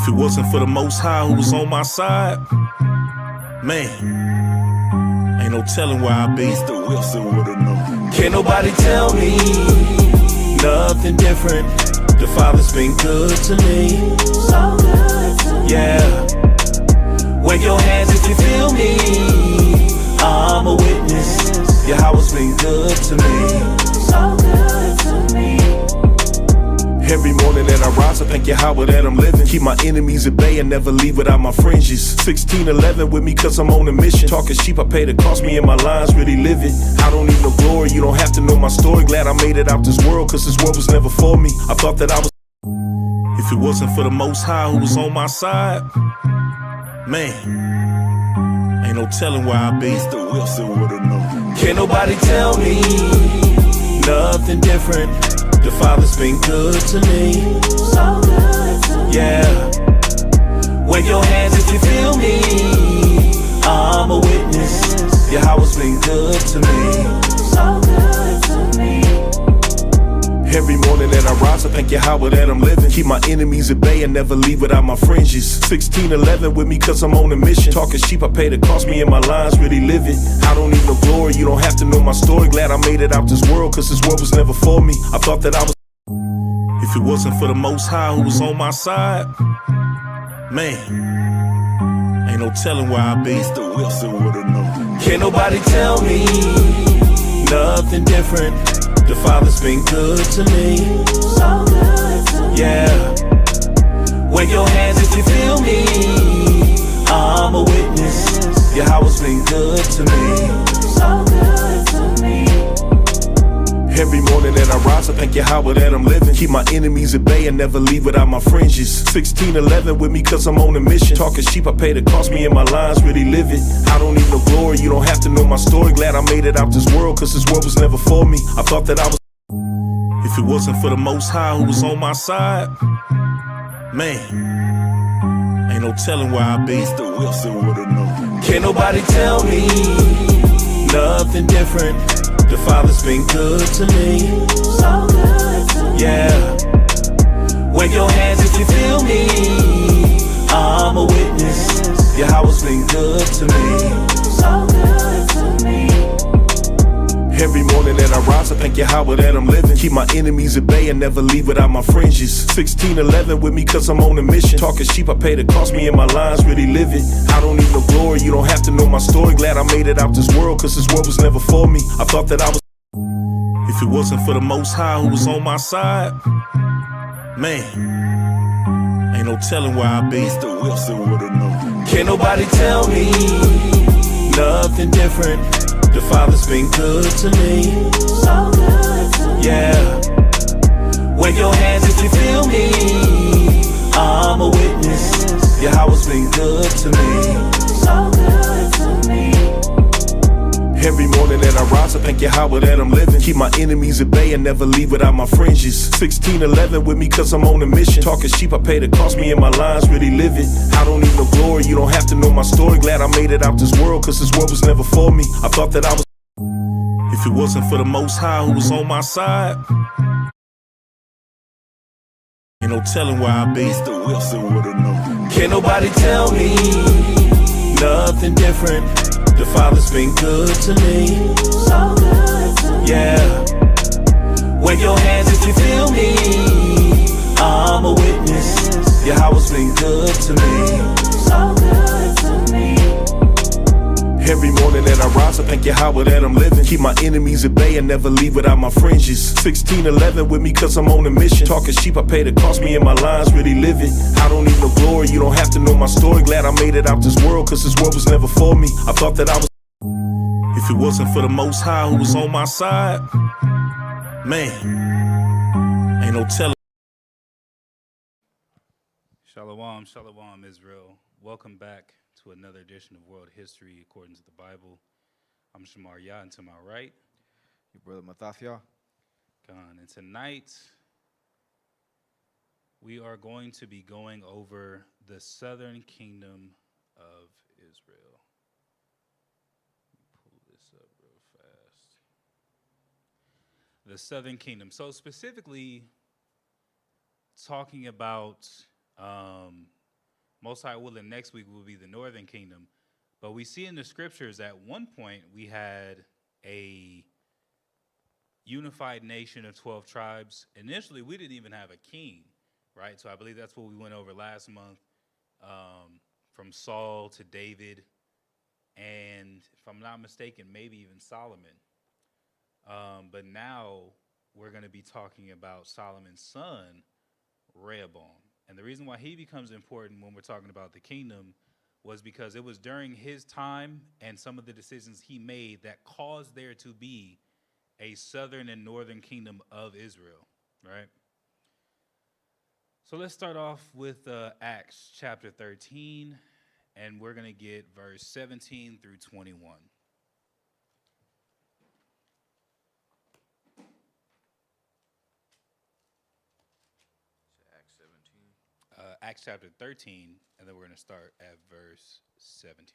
If it wasn't for the Most High who was on my side, man, ain't no telling where I'd be. Mr. Wilson would've known. Can't nobody tell me nothing different. The Father's been good to me. So good to me. Yeah. Wave your hands if you feel me. I'm a witness. Yahweh's been good to me. So good to me. Every morning that I rise, I thank Yahweh that I'm living. Keep my enemies at bay and never leave without my fringes. 1611 with me cause I'm on a mission. Talking sheep, I pay the cost, me and my lines really live it. I don't need no glory, you don't have to know my story. Glad I made it out this world cause this world was never for me. I thought that I was. If it wasn't for the Most High who was on my side, man, ain't no telling where I'd be. Mr. Wilson would've known. Can't nobody tell me nothing different. The Father's been good to me. So good to me. Yeah. Wave your hands if you feel me. I'm a witness. Yahweh's been good to me. So good to me. Every morning that I rise, I thank Yahweh that I'm living. Keep my enemies at bay and never leave without my fringes. 1611 with me cause I'm on a mission. Talking sheep, I pay the cost, me and my lines really live it. I don't need no glory, you don't have to know my story. Glad I made it out this world cause this world was never for me. I thought that I was. If it wasn't for the Most High who was on my side, man, ain't no telling where I'd be. Mr. Wilson would've known. Can't nobody tell me nothing different. The Father's been good to me. So good to me. Yeah. Wave your hands if you feel me. I'm a witness. Yahweh's been good to me. So good to me. Every morning that I rise, I thank Yahweh that I'm living. Keep my enemies at bay and never leave without my fringes. 1611 with me cause I'm on a mission. Talking sheep, I pay the cost, me and my lines really live it. I don't need no glory, you don't have to know my story. Glad I made it out this world cause this world was never for me. I thought that I was. If it wasn't for the Most High who was on my side, man, ain't no telling where I'd be. Mr. Wilson would've known. Can't nobody tell me nothing different. The Father's been good to me. So good to me. Yeah. Wave your hands if you feel me. I'm a witness. Yahweh's been good to me. So good to me. Every morning that I rise, I thank Yahweh that I'm living. Keep my enemies at bay and never leave without my fringes. 1611 with me cause I'm on a mission. Talking sheep, I pay the cost, me and my lines really live it. I don't need no glory, you don't have to know my story. Glad I made it out this world cause this world was never for me. I thought that I was. If it wasn't for the Most High who was on my side, man, ain't no telling where I'd be. Mr. Wilson would've known. Can't nobody tell me nothing different. The Father's been good to me. So good to me. Yeah. Wave your hands if you feel me. I'm a witness. Yahweh's been good to me. So good to me. Every morning that I rise, I thank Yahweh that I'm living. Keep my enemies at bay and never leave without my fringes. 1611 with me cause I'm on a mission. Talking sheep, I pay the cost, me and my lines really live it. I don't need no glory, you don't have to know my story. Glad I made it out this world cause this world was never for me. I thought that I was. If it wasn't for the Most High who was on my side, ain't no telling where I'd be. Mr. Wilson would've known. Can't nobody tell me nothing different. The Father's been good to me. So good to me. Yeah. Wave your hands if you feel me. I'm a witness. Yahweh's been good to me. So good to me. Every morning that I rise, I thank Yahweh that I'm living. Keep my enemies at bay and never leave without my fringes. 1611 with me cause I'm on a mission. Talking sheep, I pay the cost, me and my lines really live it. I don't need no glory, you don't have to know my story. Glad I made it out this world cause this world was never for me. I thought that I was. If it wasn't for the Most High who was on my side, man, ain't no telling. Shalom, shalom, Israel. Welcome back to another edition of World History According to the Bible. I'm Shamar Yah, and to my right, Your brother Matafia. Khan. And tonight, we are going to be going over the southern kingdom of Israel. Let me pull this up real fast. The southern kingdom. So specifically, talking about Most High willing, next week will be the northern kingdom. But we see in the scriptures at one point we had a unified nation of 12 tribes. Initially, we didn't even have a king, right? So I believe that's what we went over last month, from Saul to David, and if I'm not mistaken, maybe even Solomon. But now we're going to be talking about Solomon's son, Rehoboam. And the reason why he becomes important when we're talking about the kingdom was because it was during his time and some of the decisions he made that caused there to be a southern and northern kingdom of Israel, right? So let's start off with Acts chapter 13, and we're going to get verse 17 through 21. Acts 17. Acts chapter 13, and then we're going to start at verse 17.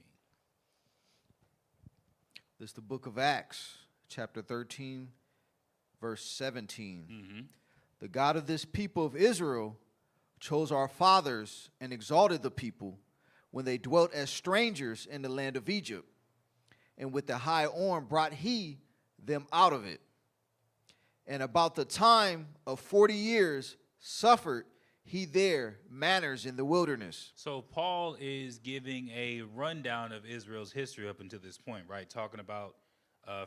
This is the book of Acts, chapter 13, verse 17. The God of this people of Israel chose our fathers and exalted the people when they dwelt as strangers in the land of Egypt. And with the high arm brought he them out of it. And about the time of 40 years suffered he there manners in the wilderness. So Paul is giving a rundown of Israel's history up until this point, right? Talking about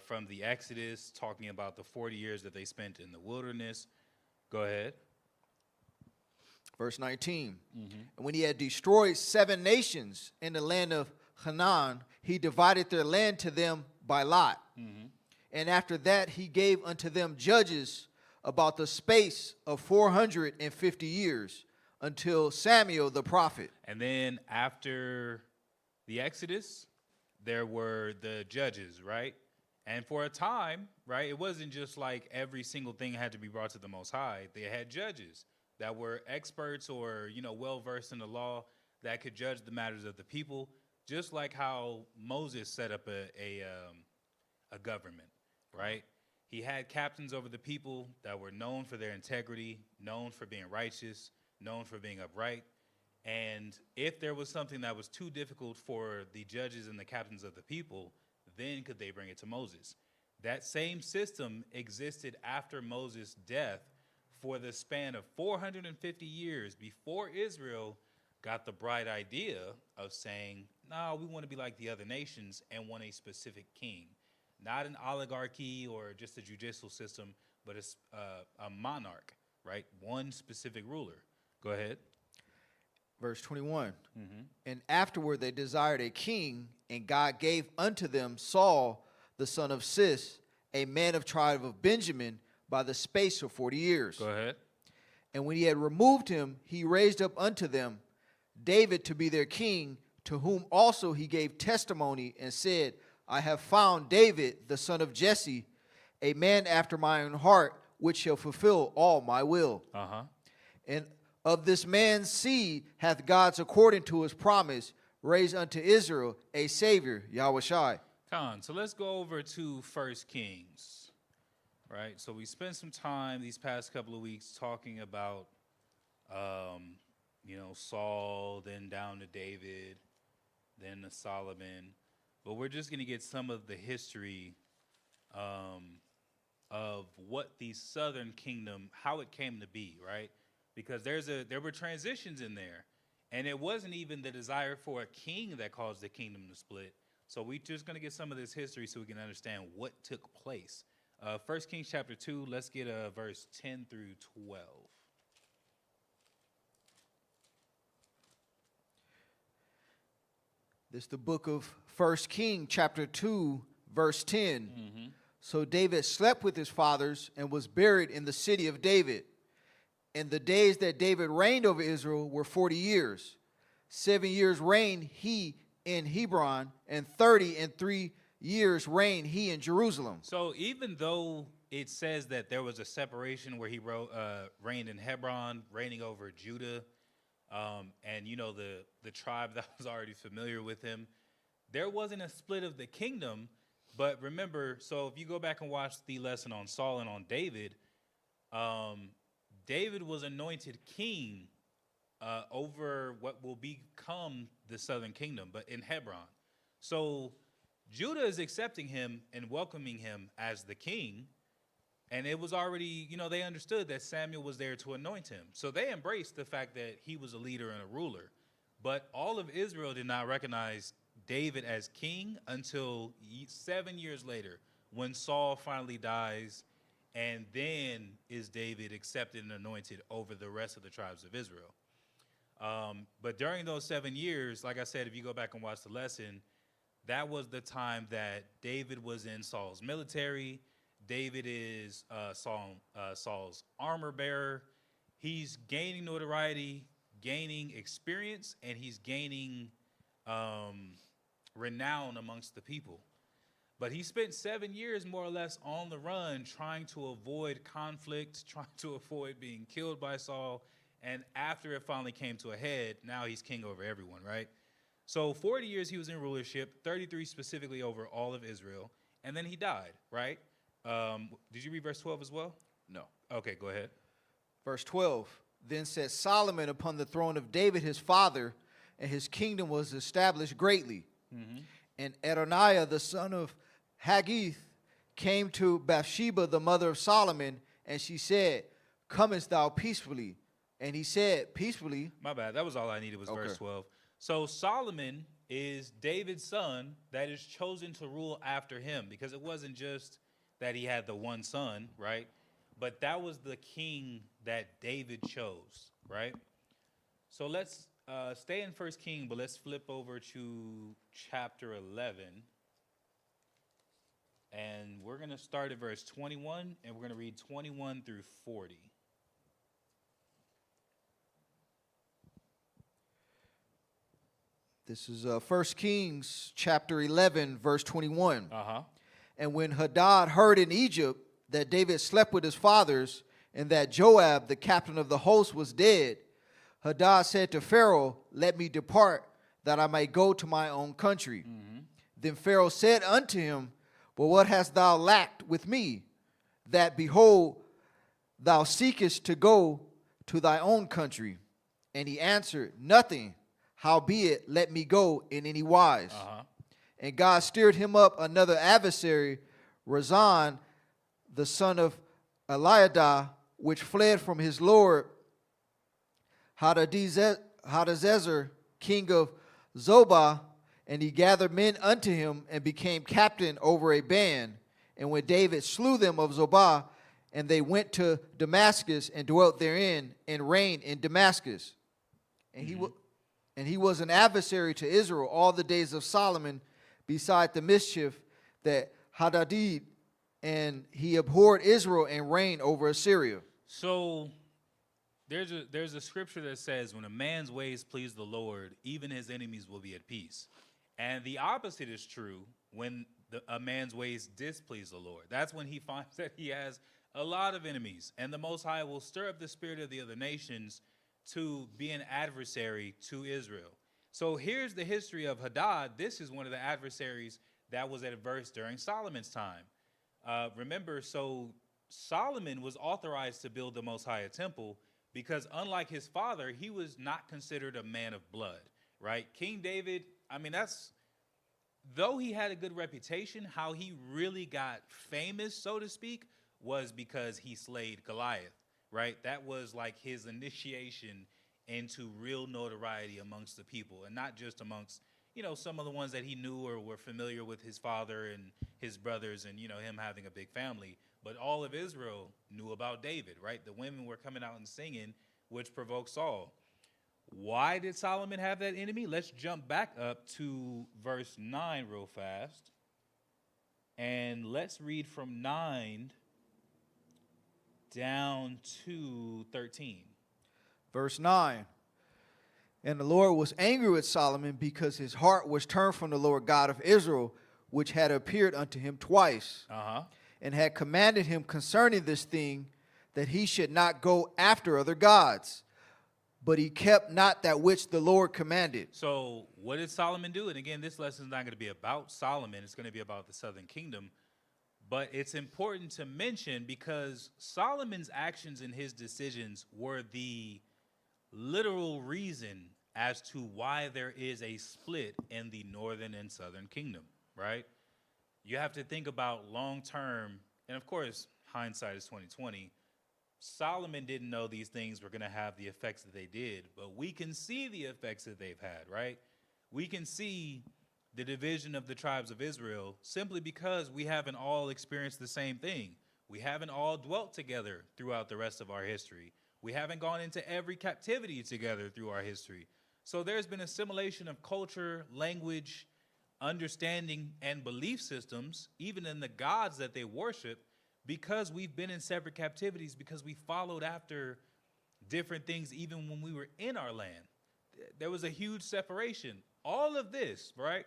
from the Exodus, talking about the 40 years that they spent in the wilderness. Go ahead. Verse 19. And when he had destroyed 7 nations in the land of Canaan, he divided their land to them by lot. And after that he gave unto them judges about the space of 450 years until Samuel the prophet. And then after the Exodus, there were the judges, right? And for a time, right, it wasn't just like every single thing had to be brought to the Most High. They had judges that were experts or, well-versed in the law that could judge the matters of the people, just like how Moses set up a government, right? He had captains over the people that were known for their integrity, known for being righteous, known for being upright. And if there was something that was too difficult for the judges and the captains of the people, then could they bring it to Moses. That same system existed after Moses' death for the span of 450 years before Israel got the bright idea of saying, no, we want to be like the other nations and want a specific king. Not an oligarchy or just a judicial system, but a monarch, right? One specific ruler. Go ahead. Verse 21. And afterward they desired a king, and God gave unto them Saul, the son of Cis, a man of tribe of Benjamin, by the space of 40 years. Go ahead. And when he had removed him, he raised up unto them David to be their king, to whom also he gave testimony and said, I have found David, the son of Jesse, a man after my own heart, which shall fulfill all my will. And of this man's seed hath God, according to his promise, raised unto Israel a Savior, Yahushai. So let's go over to 1 Kings, right? So we spent some time these past couple of weeks talking about, Saul, then down to David, then to Solomon. But we're just going to get some of the history of what the southern kingdom, how it came to be, right? Because there were transitions in there. And it wasn't even the desire for a king that caused the kingdom to split. So we're just going to get some of this history so we can understand what took place. 1 Kings chapter 2, let's get verse 10 through 12. This is the book of 1 Kings chapter 2, verse 10. So David slept with his fathers and was buried in the city of David. And the days that David reigned over Israel were 40 years. 7 years reigned he in Hebron, and 33 years reigned he in Jerusalem. So even though it says that there was a separation where he reigned in Hebron, reigning over Judah, and the tribe that was already familiar with him, there wasn't a split of the kingdom. But remember, so if you go back and watch the lesson on Saul and on David, David was anointed king over what will become the southern kingdom, but in Hebron. So Judah is accepting him and welcoming him as the king. And it was already, they understood that Samuel was there to anoint him. So they embraced the fact that he was a leader and a ruler. But all of Israel did not recognize David as king until 7 years later, when Saul finally dies, and then is David accepted and anointed over the rest of the tribes of Israel. But during those 7 years, like I said, if you go back and watch the lesson, that was the time that David was in Saul's military. David is Saul's armor bearer. He's gaining notoriety, gaining experience, and he's gaining renown amongst the people. But he spent 7 years more or less on the run, trying to avoid conflict, trying to avoid being killed by Saul. And after it finally came to a head, now he's king over everyone, right? So 40 years he was in rulership, 33 specifically over all of Israel. And then he died, right? Did you read verse 12 as well? No. Okay, go ahead. Verse 12. Then sat Solomon upon the throne of David his father, and his kingdom was established greatly. And Adoniah the son of Haggith came to Bathsheba the mother of Solomon, and she said, comest thou peacefully? And he said, peacefully. My bad. That was all I needed was Okay. verse 12. So Solomon is David's son that is chosen to rule after him, because it wasn't just that he had the one son, right? But that was the king that David chose, right? So let's stay in 1 King, but let's flip over to chapter 11. And we're going to start at verse 21, and we're going to read 21 through 40. This is 1 Kings chapter 11, verse 21. And when Hadad heard in Egypt that David slept with his fathers, and that Joab, the captain of the host, was dead, Hadad said to Pharaoh, let me depart, that I may go to my own country. Then Pharaoh said unto him, but what hast thou lacked with me, that, behold, thou seekest to go to thy own country? And he answered, nothing. Howbeit, let me go in any wise. And God stirred him up another adversary, Razan, the son of Eliadah, which fled from his lord Hadadezer, king of Zobah, and he gathered men unto him and became captain over a band. And when David slew them of Zobah, and they went to Damascus and dwelt therein and reigned in Damascus. And he was an adversary to Israel all the days of Solomon, beside the mischief that Hadad, and he abhorred Israel and reigned over Assyria. So there's a scripture that says, when a man's ways please the Lord, even his enemies will be at peace. And the opposite is true when a man's ways displease the Lord. That's when he finds that he has a lot of enemies. And the Most High will stir up the spirit of the other nations to be an adversary to Israel. So here's the history of Hadad. This is one of the adversaries that was adverse during Solomon's time. Remember, so Solomon was authorized to build the Most High a temple because, unlike his father, he was not considered a man of blood, right? King David, though he had a good reputation, how he really got famous, so to speak, was because he slayed Goliath, right? That was like his initiation into real notoriety amongst the people, and not just amongst, some of the ones that he knew or were familiar with his father and his brothers and, him having a big family. But all of Israel knew about David, right? The women were coming out and singing, which provoked Saul. Why did Solomon have that enemy? Let's jump back up to verse 9 real fast. And let's read from 9 down to 13. Verse 9. And the Lord was angry with Solomon because his heart was turned from the Lord God of Israel, which had appeared unto him twice, and had commanded him concerning this thing, that he should not go after other gods. But he kept not that which the Lord commanded. So what did Solomon do? And again, this lesson is not going to be about Solomon. It's going to be about the southern kingdom. But it's important to mention because Solomon's actions and his decisions were the literal reason as to why there is a split in the northern and southern kingdom, right? You have to think about long term, and of course, hindsight is 2020. Solomon didn't know these things were going to have the effects that they did, but we can see the effects that they've had, right? We can see the division of the tribes of Israel simply because we haven't all experienced the same thing. We haven't all dwelt together throughout the rest of our history. We haven't gone into every captivity together through our history. So there's been assimilation of culture, language, understanding, and belief systems, even in the gods that they worship, because we've been in separate captivities, because we followed after different things even when we were in our land. There was a huge separation. All of this, right?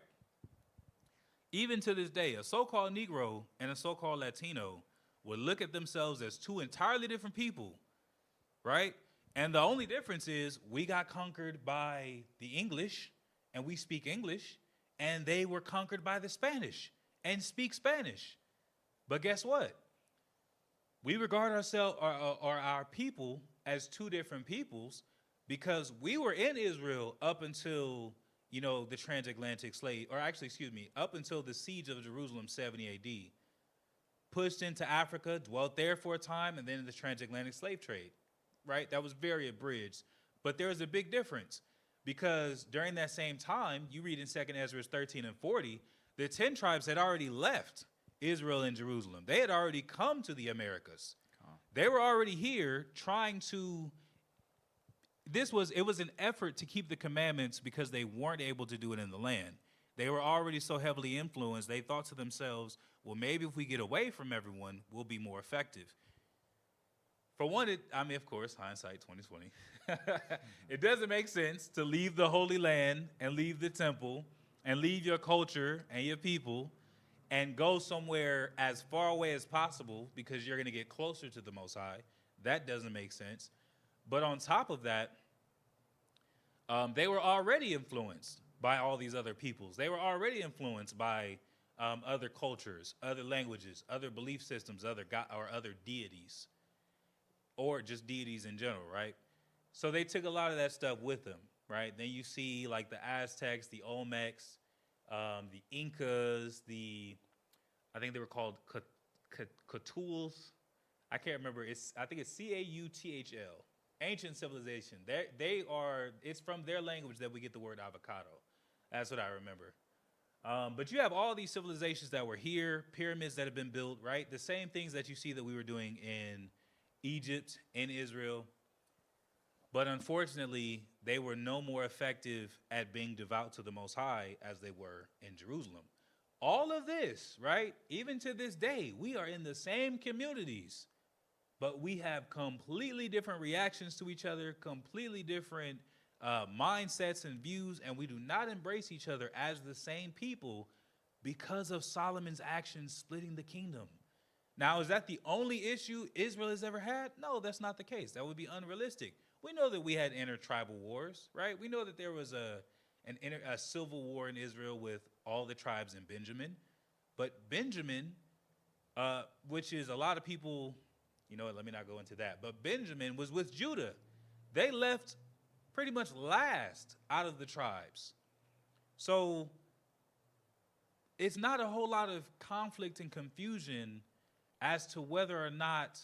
Even to this day, a so-called Negro and a so-called Latino would look at themselves as two entirely different people, right? And the only difference is we got conquered by the English and we speak English, and they were conquered by the Spanish and speak Spanish. But guess what? We regard ourselves or our people as two different peoples because we were in Israel up until, the transatlantic slave, or actually, up until the siege of Jerusalem, 70 AD. Pushed into Africa, dwelt there for a time, and then the transatlantic slave trade, right? That was very abridged. But there was a big difference because during that same time, you read in 2nd Ezra 13 and 40, the 10 tribes had already left Israel and Jerusalem. They had already come to the Americas. They were already here trying to, it was an effort to keep the commandments because they weren't able to do it in the land. They were already so heavily influenced, they thought to themselves, well, maybe if we get away from everyone, we'll be more effective. For one, of course, hindsight 2020. It doesn't make sense to leave the Holy Land and leave the temple and leave your culture and your people and go somewhere as far away as possible because you're going to get closer to the Most High. That doesn't make sense. But on top of that, they were already influenced by all these other peoples. They were already influenced by other cultures, other languages, other belief systems, other deities, or just deities in general, right? So they took a lot of that stuff with them, right? Then you see like the Aztecs, the Olmecs, the Incas, I think they were called Catuls. I can't remember. I think it's Cauthl. Ancient civilization. It's from their language that we get the word avocado. That's what I remember. But you have all these civilizations that were here, pyramids that have been built, right? The same things that you see that we were doing in Egypt, in Israel. But unfortunately, they were no more effective at being devout to the Most High as they were in Jerusalem. All of this, right? Even to this day, we are in the same communities, but we have completely different reactions to each other, completely different mindsets and views, and we do not embrace each other as the same people because of Solomon's actions splitting the kingdom. Now, is that the only issue Israel has ever had? No, that's not the case. That would be unrealistic. We know that we had intertribal wars, right? We know that there was a civil war in Israel with all the tribes in Benjamin. But Benjamin, which is a lot of people, let me not go into that. But Benjamin was with Judah. They left pretty much last out of the tribes. So it's not a whole lot of conflict and confusion as to whether or not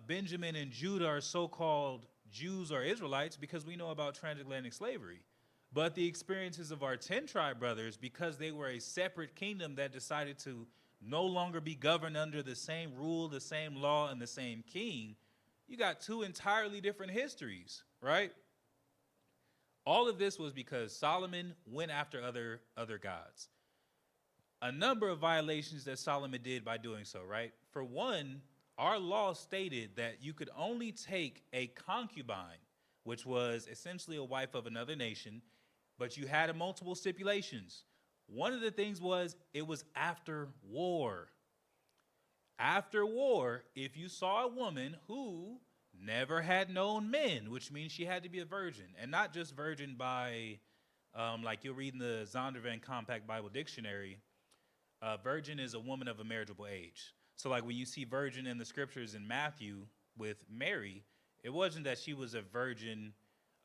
Benjamin and Judah are so-called Jews or Israelites, because we know about transatlantic slavery. But the experiences of our 10 tribe brothers, because they were a separate kingdom that decided to no longer be governed under the same rule, the same law, and the same king, you got two entirely different histories, right? All of this was because Solomon went after other gods. A number of violations that Solomon did by doing so, right? For one, our law stated that you could only take a concubine, which was essentially a wife of another nation, but you had multiple stipulations. One of the things was it was after war. After war, if you saw a woman who never had known men, which means she had to be a virgin, and not just virgin by, like you'll read in the Zondervan Compact Bible Dictionary, virgin is a woman of a marriageable age. So like when you see virgin in the scriptures in Matthew with Mary, It wasn't that she was a virgin,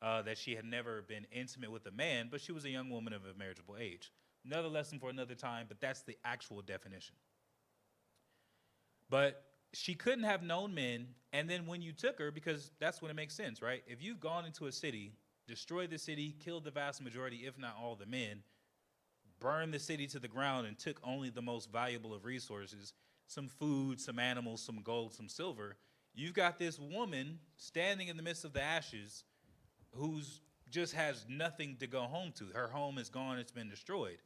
that she had never been intimate with a man, but she was a young woman of a marriageable age. Another lesson for another time, but that's the actual definition. But she couldn't have known men, and then when you took her, because that's when it makes sense, right? If you've gone into a city, destroyed the city, killed the vast majority, if not all the men, burned the city to the ground and took only the most valuable of resources, some food, some animals, some gold, some silver, you've got this woman standing in the midst of the ashes who's just has nothing to go home to. Her home is gone, it's been destroyed.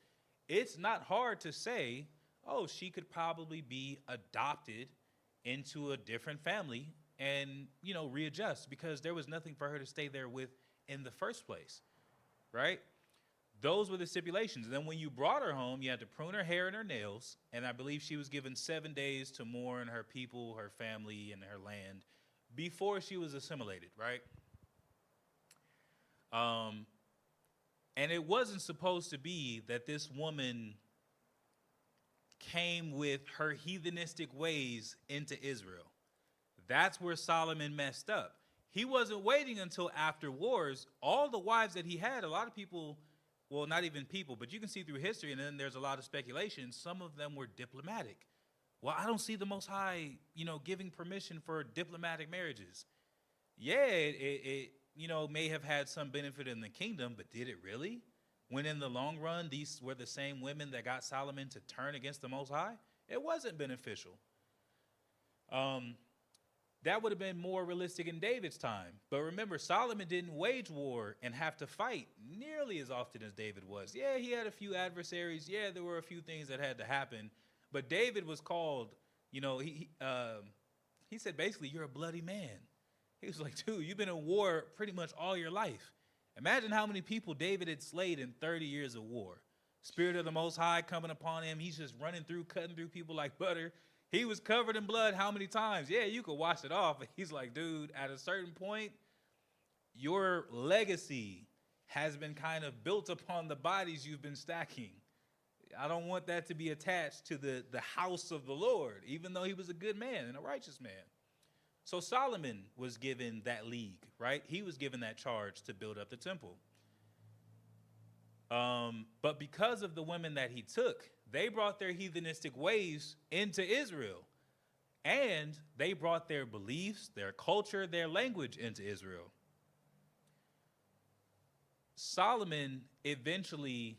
It's not hard to say, oh, she could probably be adopted into a different family and, readjust, because there was nothing for her to stay there with in the first place, right? Those were the stipulations. And then when you brought her home, you had to prune her hair and her nails, and I believe she was given 7 days to mourn her people, her family, and her land before she was assimilated, right? And it wasn't supposed to be that this woman came with her heathenistic ways into Israel. That's where Solomon messed up. He wasn't waiting until after wars. All the wives that he had, a lot of people, well, not even people, but you can see through history, and then there's a lot of speculation, some of them were diplomatic. Well, I don't see the Most High, giving permission for diplomatic marriages. Yeah, it may have had some benefit in the kingdom, but did it really? When in the long run, these were the same women that got Solomon to turn against the Most High? It wasn't beneficial. That would have been more realistic in David's time. But remember, Solomon didn't wage war and have to fight nearly as often as David was. Yeah, he had a few adversaries. Yeah, there were a few things that had to happen. But David was called, he said, basically, you're a bloody man. He was like, dude, you've been in war pretty much all your life. Imagine how many people David had slayed in 30 years of war. Spirit of the Most High coming upon him. He's just running through, cutting through people like butter. He was covered in blood how many times? Yeah, you could wash it off. He's like, dude, at a certain point, your legacy has been kind of built upon the bodies you've been stacking. I don't want that to be attached to the house of the Lord, even though he was a good man and a righteous man. So Solomon was given that league, right? He was given that charge to build up the temple. But because of the women that he took, they brought their heathenistic ways into Israel. And they brought their beliefs, their culture, their language into Israel. Solomon eventually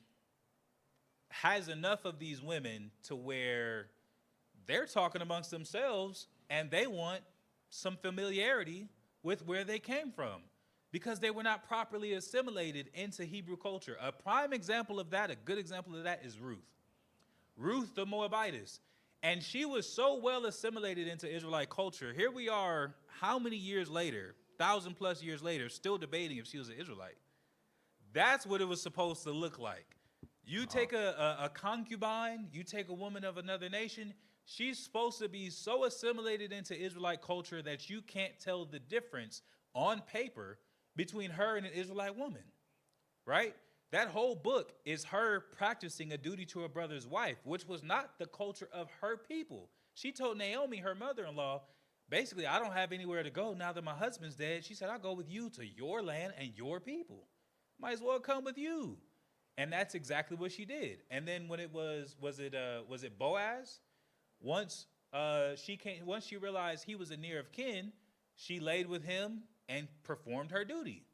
has enough of these women to where they're talking amongst themselves and they want some familiarity with where they came from, because they were not properly assimilated into Hebrew culture. A prime example of that, a good example of that, is Ruth. Ruth the Moabitess. And she was so well assimilated into Israelite culture. Here we are, how many years later, 1,000+ years later, still debating if she was an Israelite. That's what it was supposed to look like. You take a concubine, you take a woman of another nation, she's supposed to be so assimilated into Israelite culture that you can't tell the difference on paper between her and an Israelite woman, right? That whole book is her practicing a duty to her brother's wife, which was not the culture of her people. She told Naomi, her mother-in-law, basically, I don't have anywhere to go now that my husband's dead. She said, I'll go with you to your land and your people. Might as well come with you. And that's exactly what she did. And then when it was it Boaz? Once she realized he was a near of kin, she laid with him and performed her duty.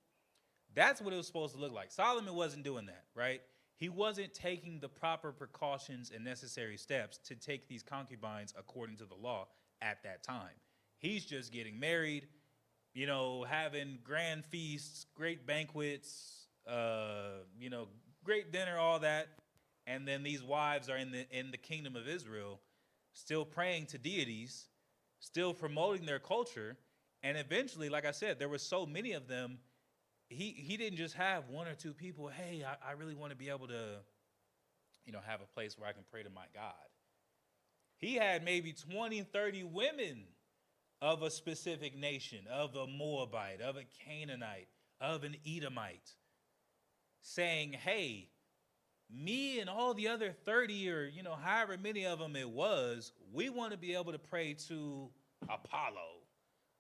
That's what it was supposed to look like. Solomon wasn't doing that, right? He wasn't taking the proper precautions and necessary steps to take these concubines according to the law at that time. He's just getting married, having grand feasts, great banquets, great dinner, all that. And then these wives are in the kingdom of Israel, still praying to deities, still promoting their culture. And eventually, like I said, there were so many of them, he didn't just have one or two people, hey, I really want to be able to, have a place where I can pray to my God. He had maybe 20, 30 women of a specific nation, of a Moabite, of a Canaanite, of an Edomite, saying, hey, me and all the other 30 or, however many of them it was, we want to be able to pray to Apollo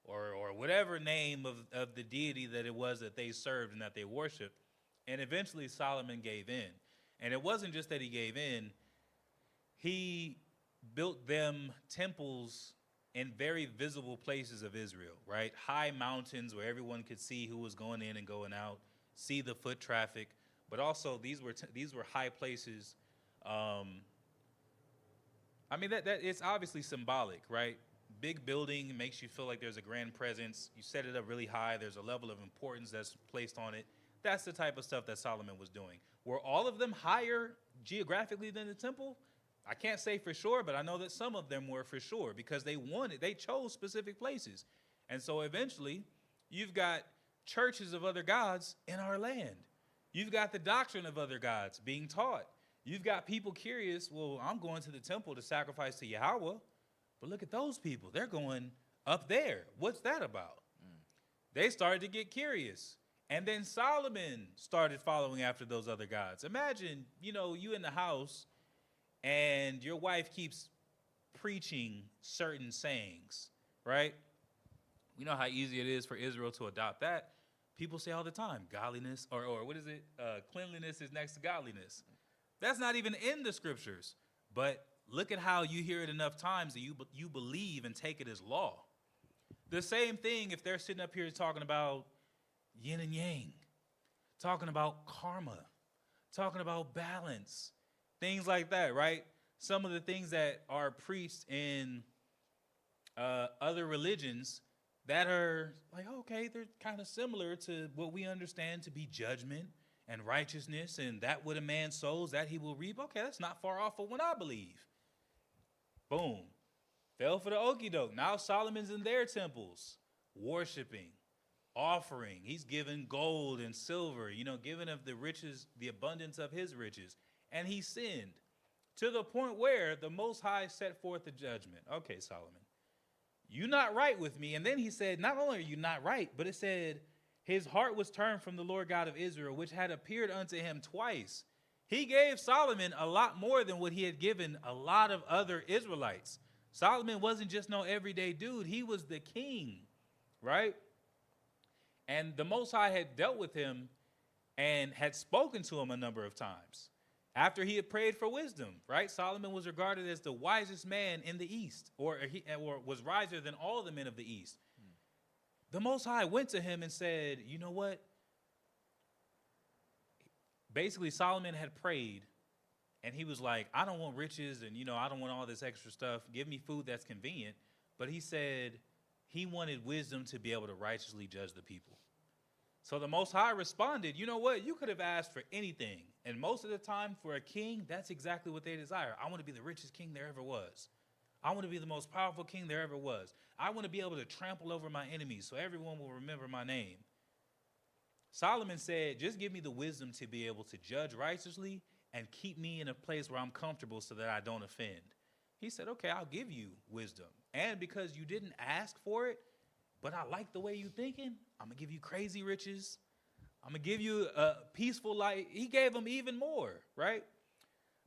or whatever name of the deity that it was that they served and that they worshiped. And eventually Solomon gave in. And it wasn't just that he gave in. He built them temples in very visible places of Israel, right? High mountains where everyone could see who was going in and going out, see the foot traffic. But also these were high places. I mean, that it's obviously symbolic, right? Big building makes you feel like there's a grand presence. You set it up really high. There's a level of importance that's placed on it. That's the type of stuff that Solomon was doing. Were all of them higher geographically than the temple? I can't say for sure, but I know that some of them were for sure because they chose specific places. And so eventually, you've got churches of other gods in our land. You've got the doctrine of other gods being taught. You've got people curious, well, I'm going to the temple to sacrifice to Yahweh, but look at those people. They're going up there. What's that about? They started to get curious. And then Solomon started following after those other gods. Imagine, you in the house and your wife keeps preaching certain sayings, right? We know how easy it is for Israel to adopt that. People say all the time, godliness, or what is it? Cleanliness is next to godliness. That's not even in the scriptures. But look at how you hear it enough times that you believe and take it as law. The same thing if they're sitting up here talking about yin and yang, talking about karma, talking about balance, things like that, right? Some of the things that are preached in other religions that are like, okay, they're kind of similar to what we understand to be judgment and righteousness, and that what a man sows, that he will reap. Okay, that's not far off of what I believe. Boom. Fell for the okie doke. Now Solomon's in their temples, worshiping, offering. He's given gold and silver, giving of the riches, the abundance of his riches. And he sinned to the point where the Most High set forth the judgment. Okay, Solomon, you're not right with me. And then he said, not only are you not right, but it said his heart was turned from the Lord God of Israel, which had appeared unto him twice. He gave Solomon a lot more than what he had given a lot of other Israelites. Solomon wasn't just no everyday dude. He was the king, right? And the Most High had dealt with him and had spoken to him a number of times after he had prayed for wisdom, right? Solomon was regarded as the wisest man in the East, or was wiser than all the men of the East. The Most High went to him and said, you know what? Basically, Solomon had prayed, and he was like, I don't want riches, and, I don't want all this extra stuff. Give me food that's convenient. But he said he wanted wisdom to be able to righteously judge the people. So the Most High responded, you know what? You could have asked for anything. And most of the time for a king, that's exactly what they desire. I want to be the richest king there ever was. I want to be the most powerful king there ever was. I want to be able to trample over my enemies so everyone will remember my name. Solomon said, just give me the wisdom to be able to judge righteously and keep me in a place where I'm comfortable so that I don't offend. He said, okay, I'll give you wisdom. And because you didn't ask for it, but I like the way you're thinking, I'm going to give you crazy riches. I'm going to give you a peaceful life. He gave him even more, right?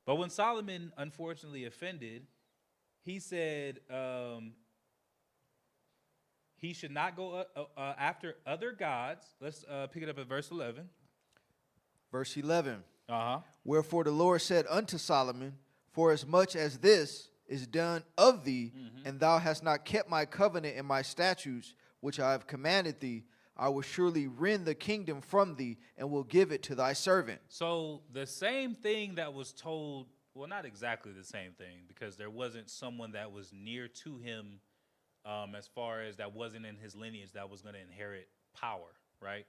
But when Solomon unfortunately offended, he said he should not go after other gods. Let's pick it up at verse 11. Verse 11. Uh-huh. Wherefore the Lord said unto Solomon, forasmuch as this is done of thee, and thou hast not kept my covenant and my statutes, which I have commanded thee, I will surely rend the kingdom from thee, and will give it to thy servant. So the same thing that was told, well, not exactly the same thing, because there wasn't someone that was near to him as far as that wasn't in his lineage that was going to inherit power, right?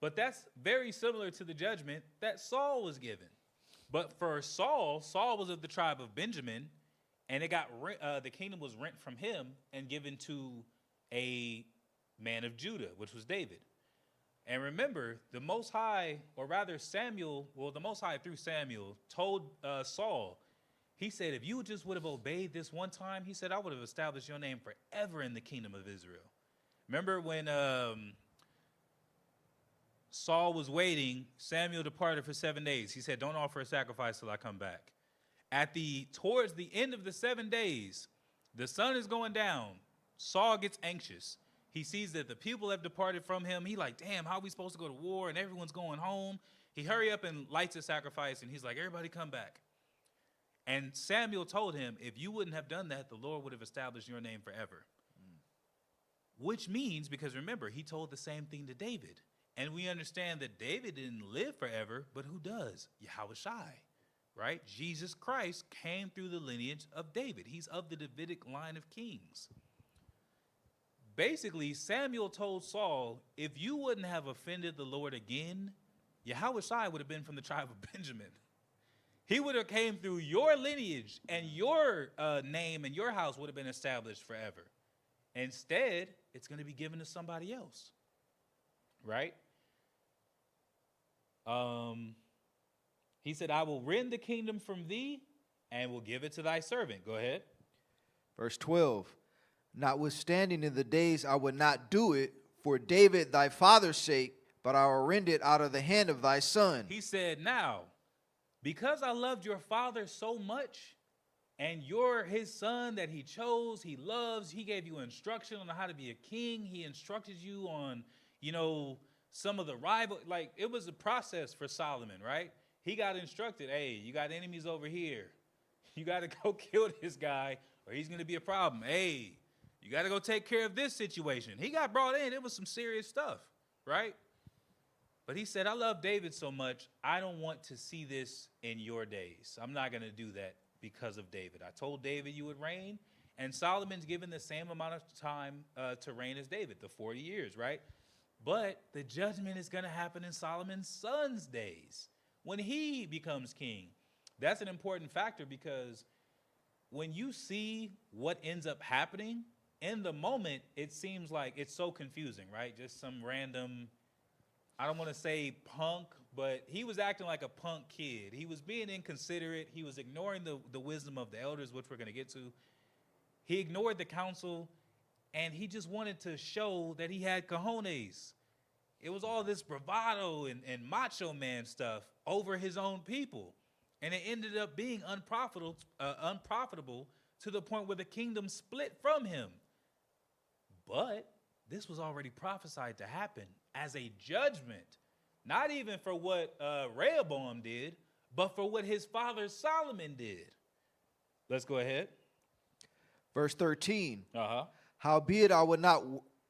But that's very similar to the judgment that Saul was given. But for Saul was of the tribe of Benjamin, and it got the kingdom was rent from him and given to a man of Judah, which was David. And remember, the Most High, or rather Samuel, well, the Most High through Samuel told Saul, he said, if you just would have obeyed this one time, he said, I would have established your name forever in the kingdom of Israel. Remember when Saul was waiting, Samuel departed for 7 days. He said, don't offer a sacrifice till I come back. Towards the end of the 7 days, the sun is going down. Saul gets anxious. He sees that the people have departed from him. He like, damn, how are we supposed to go to war and everyone's going home? He hurry up and lights a sacrifice, and he's like, everybody come back. And Samuel told him, if you wouldn't have done that, the Lord would have established your name forever. Which means, because remember, he told the same thing to David. And we understand that David didn't live forever, but who does? Yahushai, right? Jesus Christ came through the lineage of David. He's of the Davidic line of kings. Basically, Samuel told Saul, if you wouldn't have offended the Lord again, Yahushai would have been from the tribe of Benjamin. He would have came through your lineage, and your name and your house would have been established forever. Instead, it's going to be given to somebody else, right? He said, I will rend the kingdom from thee and will give it to thy servant. Go ahead. Verse 12. Notwithstanding in the days I would not do it for David thy father's sake, but I will rend it out of the hand of thy son. He said, now, because I loved your father so much, and you're his son that he chose, he loves, he gave you instruction on how to be a king. He instructed you on, some of the rival, like it was a process for Solomon, right? He got instructed, hey, you got enemies over here. You got to go kill this guy or he's going to be a problem. Hey, you got to go take care of this situation. He got brought in. It was some serious stuff, right? But he said, I love David so much, I don't want to see this in your days. I'm not going to do that because of David. I told David you would reign, and Solomon's given the same amount of time to reign as David, the 40 years, right? But the judgment is going to happen in Solomon's son's days when he becomes king. That's an important factor because when you see what ends up happening, in the moment, it seems like it's so confusing, right? Just some random, I don't want to say punk, but he was acting like a punk kid. He was being inconsiderate. He was ignoring the wisdom of the elders, which we're going to get to. He ignored the counsel, and he just wanted to show that he had cojones. It was all this bravado and macho man stuff over his own people. And it ended up being unprofitable to the point where the kingdom split from him. But this was already prophesied to happen as a judgment, not even for what Rehoboam did, but for what his father Solomon did. Let's go ahead. Verse 13. Uh-huh. Howbeit I would not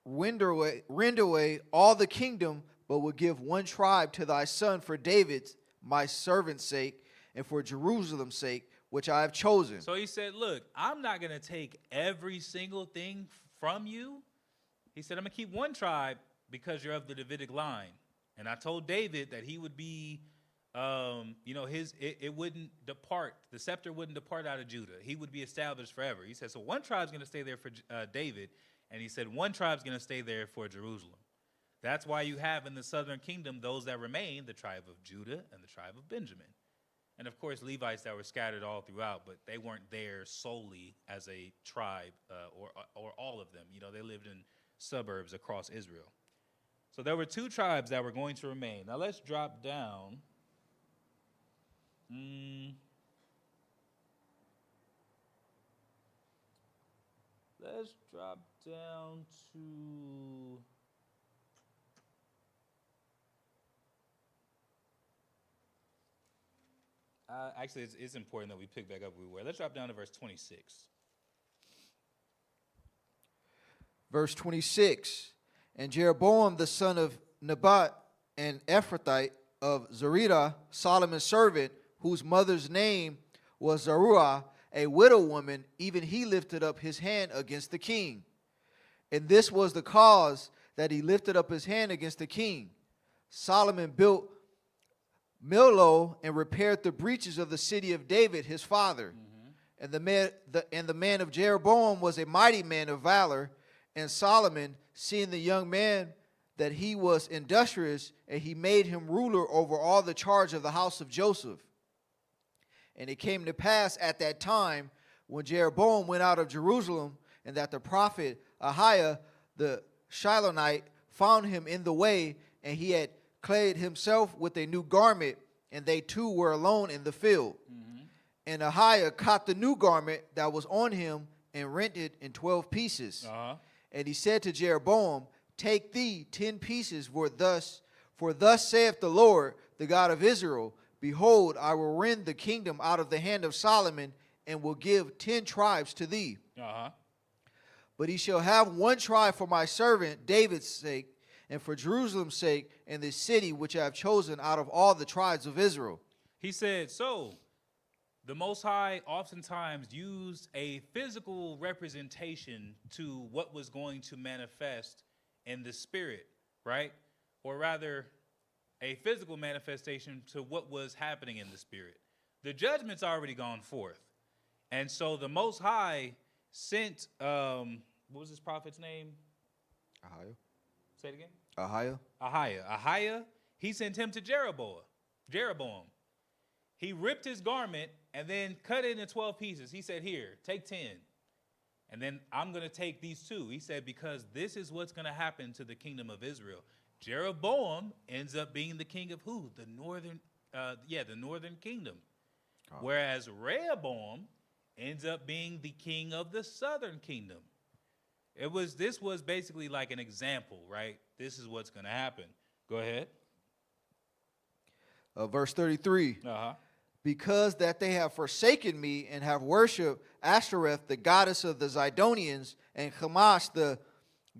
rend away all the kingdom, but would give one tribe to thy son for David's, my servant's sake, and for Jerusalem's sake, which I have chosen. So he said, look, I'm not going to take every single thing from you. He said, I'm going to keep one tribe because you're of the Davidic line. And I told David that he would be, it wouldn't depart. The scepter wouldn't depart out of Judah. He would be established forever. He said, so one tribe's going to stay there for David. And he said, one tribe's going to stay there for Jerusalem. That's why you have in the southern kingdom those that remain, the tribe of Judah and the tribe of Benjamin. And, of course, Levites that were scattered all throughout, but they weren't there solely as a tribe or all of them. They lived in suburbs across Israel. So there were two tribes that were going to remain. Now, let's drop down. Let's drop down to... actually, it's important that we pick back up where we were. Let's drop down to verse 26. Verse 26. And Jeroboam the son of Nebat, an Ephrathite of Zeredah, Solomon's servant, whose mother's name was Zeruah, a widow woman, even he lifted up his hand against the king. And this was the cause that he lifted up his hand against the king. Solomon built Millo and repaired the breaches of the city of David, his father. Mm-hmm. And the man of Jeroboam was a mighty man of valor. And Solomon, seeing the young man that he was industrious, and he made him ruler over all the charge of the house of Joseph. And it came to pass at that time, when Jeroboam went out of Jerusalem, and that the prophet Ahiah the Shilonite found him in the way, and he had clad himself with a new garment, and they two were alone in the field. Mm-hmm. And Ahiah caught the new garment that was on him and rent it in 12 pieces. Uh-huh. And he said to Jeroboam, take thee 10 pieces, for thus saith the Lord, the God of Israel, behold, I will rend the kingdom out of the hand of Solomon, and will give 10 tribes to thee. Uh-huh. But he shall have 1 tribe for my servant David's sake, and for Jerusalem's sake, and the city which I have chosen out of all the tribes of Israel. He said, so the Most High oftentimes used a physical representation to what was going to manifest in the spirit, right? Or rather, a physical manifestation to what was happening in the spirit. The judgment's already gone forth. And so the Most High sent, what was his prophet's name? Ahiah. Say it again. Ahiah. Ahiah, he sent him to Jeroboam. He ripped his garment and then cut it into 12 pieces. He said, here, take 10. And then I'm going to take these 2. He said, because this is what's going to happen to the kingdom of Israel. Jeroboam ends up being the king of who? The northern kingdom. Oh. Whereas Rehoboam ends up being the king of the southern kingdom. This was basically like an example, right? This is what's going to happen. Go ahead. Verse 33. Uh-huh. Because that they have forsaken me and have worshipped Ashtoreth, the goddess of the Zidonians, and Chemosh, the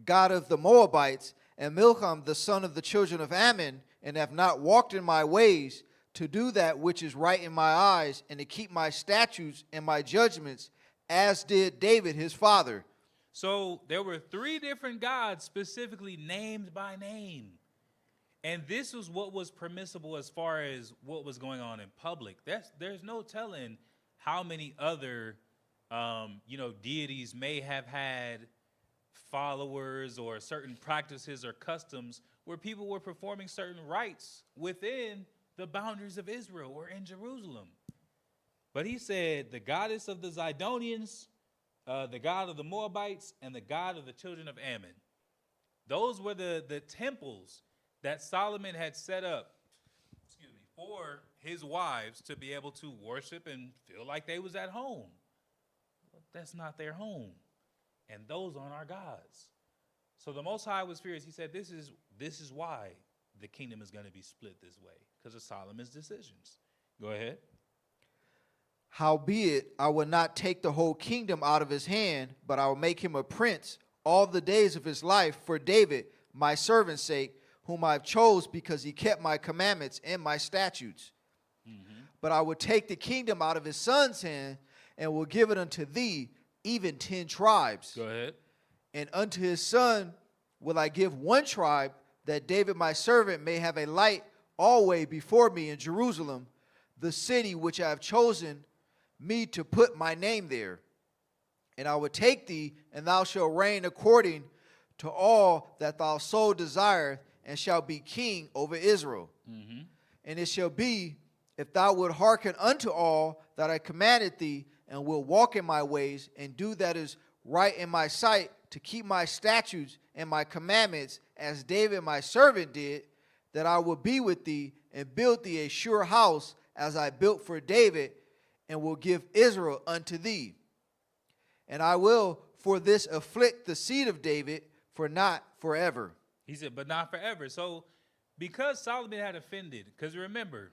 god of the Moabites, and Milcom, the son of the children of Ammon, and have not walked in my ways to do that which is right in my eyes, and to keep my statutes and my judgments, as did David his father. So there were 3 different gods specifically named by name. And this was what was permissible as far as what was going on in public. There's no telling how many other, deities may have had followers or certain practices or customs where people were performing certain rites within the boundaries of Israel or in Jerusalem. But he said the goddess of the Zidonians, the god of the Moabites, and the god of the children of Ammon. Those were the temples that Solomon had set up, for his wives to be able to worship and feel like they was at home. But that's not their home. And those aren't our gods. So the Most High was furious. He said, this is why the kingdom is going to be split this way, because of Solomon's decisions. Go ahead. Howbeit, I will not take the whole kingdom out of his hand, but I will make him a prince all the days of his life for David, my servant's sake, whom I have chose because he kept my commandments and my statutes. Mm-hmm. But I will take the kingdom out of his son's hand and will give it unto thee, even 10 tribes. Go ahead. And unto his son will I give 1 tribe, that David my servant may have a light always before me in Jerusalem, the city which I have chosen me to put my name there. And I will take thee, and thou shalt reign according to all that thou soul desireth, and shall be king over Israel. Mm-hmm. And it shall be, if thou wilt hearken unto all that I commanded thee, and wilt walk in my ways, and do that is right in my sight, to keep my statutes and my commandments, as David my servant did, that I will be with thee, and build thee a sure house, as I built for David, and will give Israel unto thee. And I will for this afflict the seed of David, for not forever. He said, but not forever. So because Solomon had offended, because remember,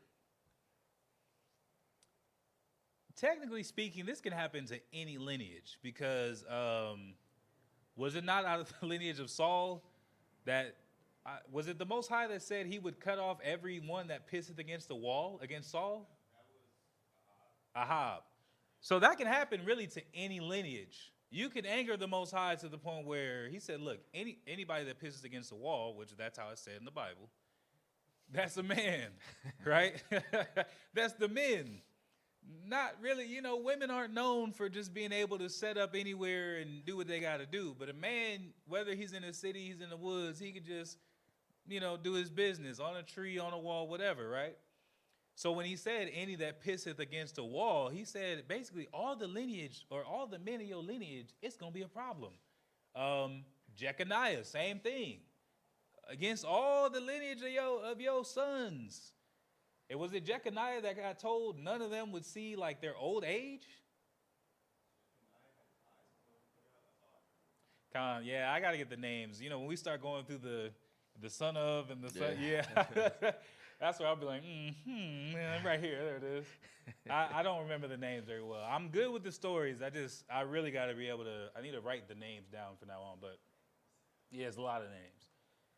technically speaking, this can happen to any lineage, because was it not out of the lineage of Saul that, was it the Most High that said he would cut off every one that pisseth against the wall, against Saul? Ahab. So that can happen really to any lineage. You can anger the Most High to the point where he said, look, anybody that pisses against the wall, which that's how it's said in the Bible, that's a man, right? That's the men. Not really, women aren't known for just being able to set up anywhere and do what they got to do. But a man, whether he's in the city, he's in the woods, he could just, do his business on a tree, on a wall, whatever, right? So when he said any that pisseth against a wall, he said basically all the lineage or all the men of your lineage, it's going to be a problem. Jeconiah, same thing. Against all the lineage of your sons. And was it Jeconiah that got told none of them would see like their old age? Yeah, I gotta get the names. You know, when we start going through the son of and the son, yeah. That's where I'll be like, yeah, right here, there it is. I don't remember the names very well. I'm good with the stories. I really got to be able to, I need to write the names down from now on. But yeah, it's a lot of names.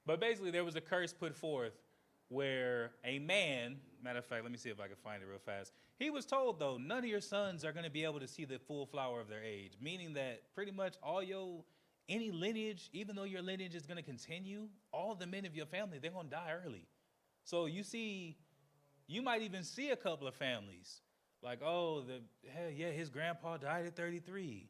But basically, there was a curse put forth where a man, matter of fact, let me see if I can find it real fast. He was told, though, none of your sons are going to be able to see the full flower of their age, meaning that pretty much any lineage, even though your lineage is going to continue, all the men of your family, they're going to die early. So you might even see a couple of families like, his grandpa died at 33.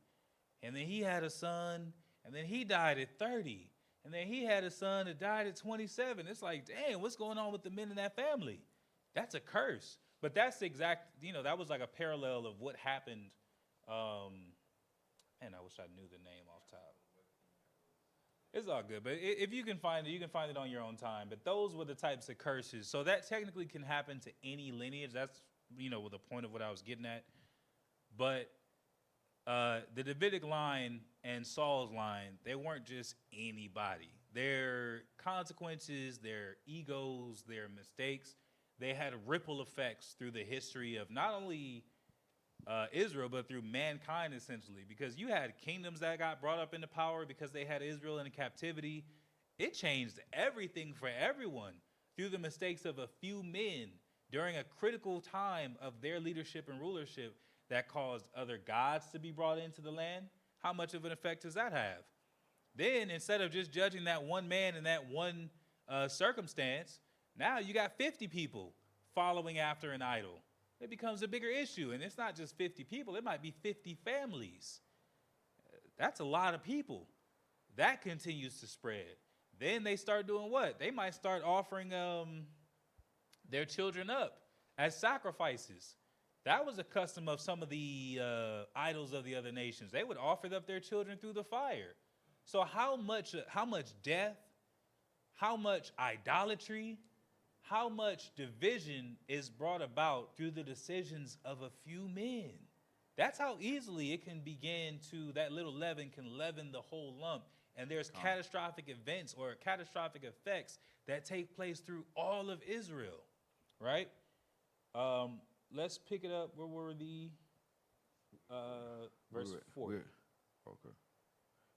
And then he had a son, and then he died at 30. And then he had a son that died at 27. It's like, dang, what's going on with the men in that family? That's a curse. But that's exact, that was like a parallel of what happened. And I wish I knew the name off top. It's all good, but if you can find it, you can find it on your own time. But those were the types of curses. So that technically can happen to any lineage. That's, with the point of what I was getting at. But the Davidic line and Saul's line, they weren't just anybody. Their consequences, their egos, their mistakes, they had ripple effects through the history of not only Israel, but through mankind, essentially, because you had kingdoms that got brought up into power because they had Israel in captivity. It changed everything for everyone through the mistakes of a few men during a critical time of their leadership and rulership that caused other gods to be brought into the land. How much of an effect does that have? Then, instead of just judging that one man in that one circumstance, now you got 50 people following after an idol. It becomes a bigger issue. And it's not just 50 people. It might be 50 families. That's a lot of people. That continues to spread. Then they start doing what? They might start offering their children up as sacrifices. That was a custom of some of the idols of the other nations. They would offer up their children through the fire. So how much death, how much idolatry, how much division is brought about through the decisions of a few men? That's how easily it can begin to, that little leaven can leaven the whole lump. And there's catastrophic events or catastrophic effects that take place through all of Israel, right? Let's pick it up. Where were the verse 40? Okay.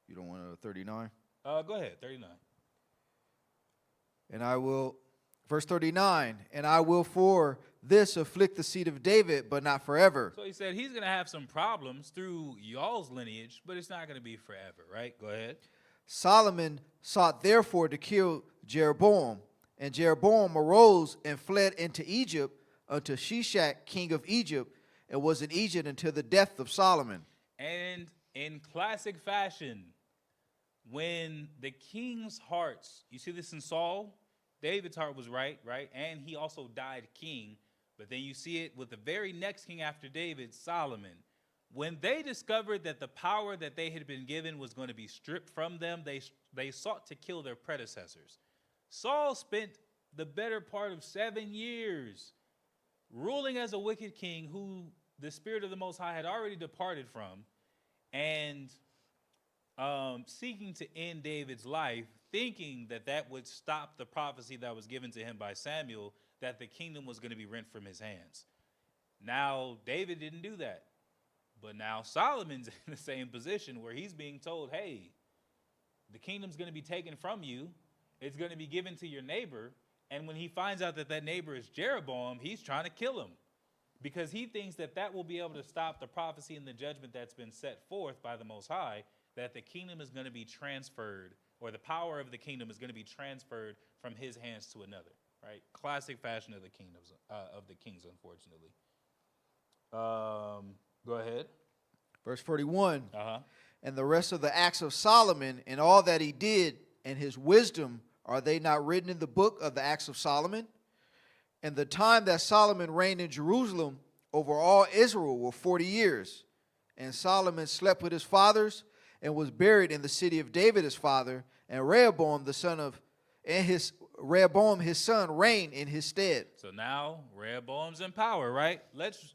You don't want 39? Go ahead, 39. And I will, verse 39, and I will for this afflict the seed of David, but not forever. So he said he's going to have some problems through y'all's lineage, but it's not going to be forever, right? Go ahead. Solomon sought therefore to kill Jeroboam, and Jeroboam arose and fled into Egypt unto Shishak, king of Egypt, and was in Egypt until the death of Solomon. And in classic fashion, when the king's hearts, you see this in Saul, David's heart was right? And he also died king. But then you see it with the very next king after David, Solomon. When they discovered that the power that they had been given was going to be stripped from them, they sought to kill their predecessors. Saul spent the better part of 7 years ruling as a wicked king who the Spirit of the Most High had already departed from, and seeking to end David's life, thinking that that would stop the prophecy that was given to him by Samuel, that the kingdom was going to be rent from his hands. Now, David didn't do that. But now Solomon's in the same position where he's being told, hey, the kingdom's going to be taken from you. It's going to be given to your neighbor. And when he finds out that that neighbor is Jeroboam, he's trying to kill him because he thinks that that will be able to stop the prophecy and the judgment that's been set forth by the Most High, that the kingdom is going to be transferred, or the power of the kingdom is going to be transferred from his hands to another, right? Classic fashion of the kingdoms, of the kings, unfortunately. Go ahead. Verse 41. Uh-huh. And the rest of the acts of Solomon and all that he did and his wisdom, are they not written in the book of the acts of Solomon? And the time that Solomon reigned in Jerusalem over all Israel were 40 years. And Solomon slept with his fathers and was buried in the city of David his father. And Rehoboam his son reigned in his stead. So now Rehoboam's in power, right? Let's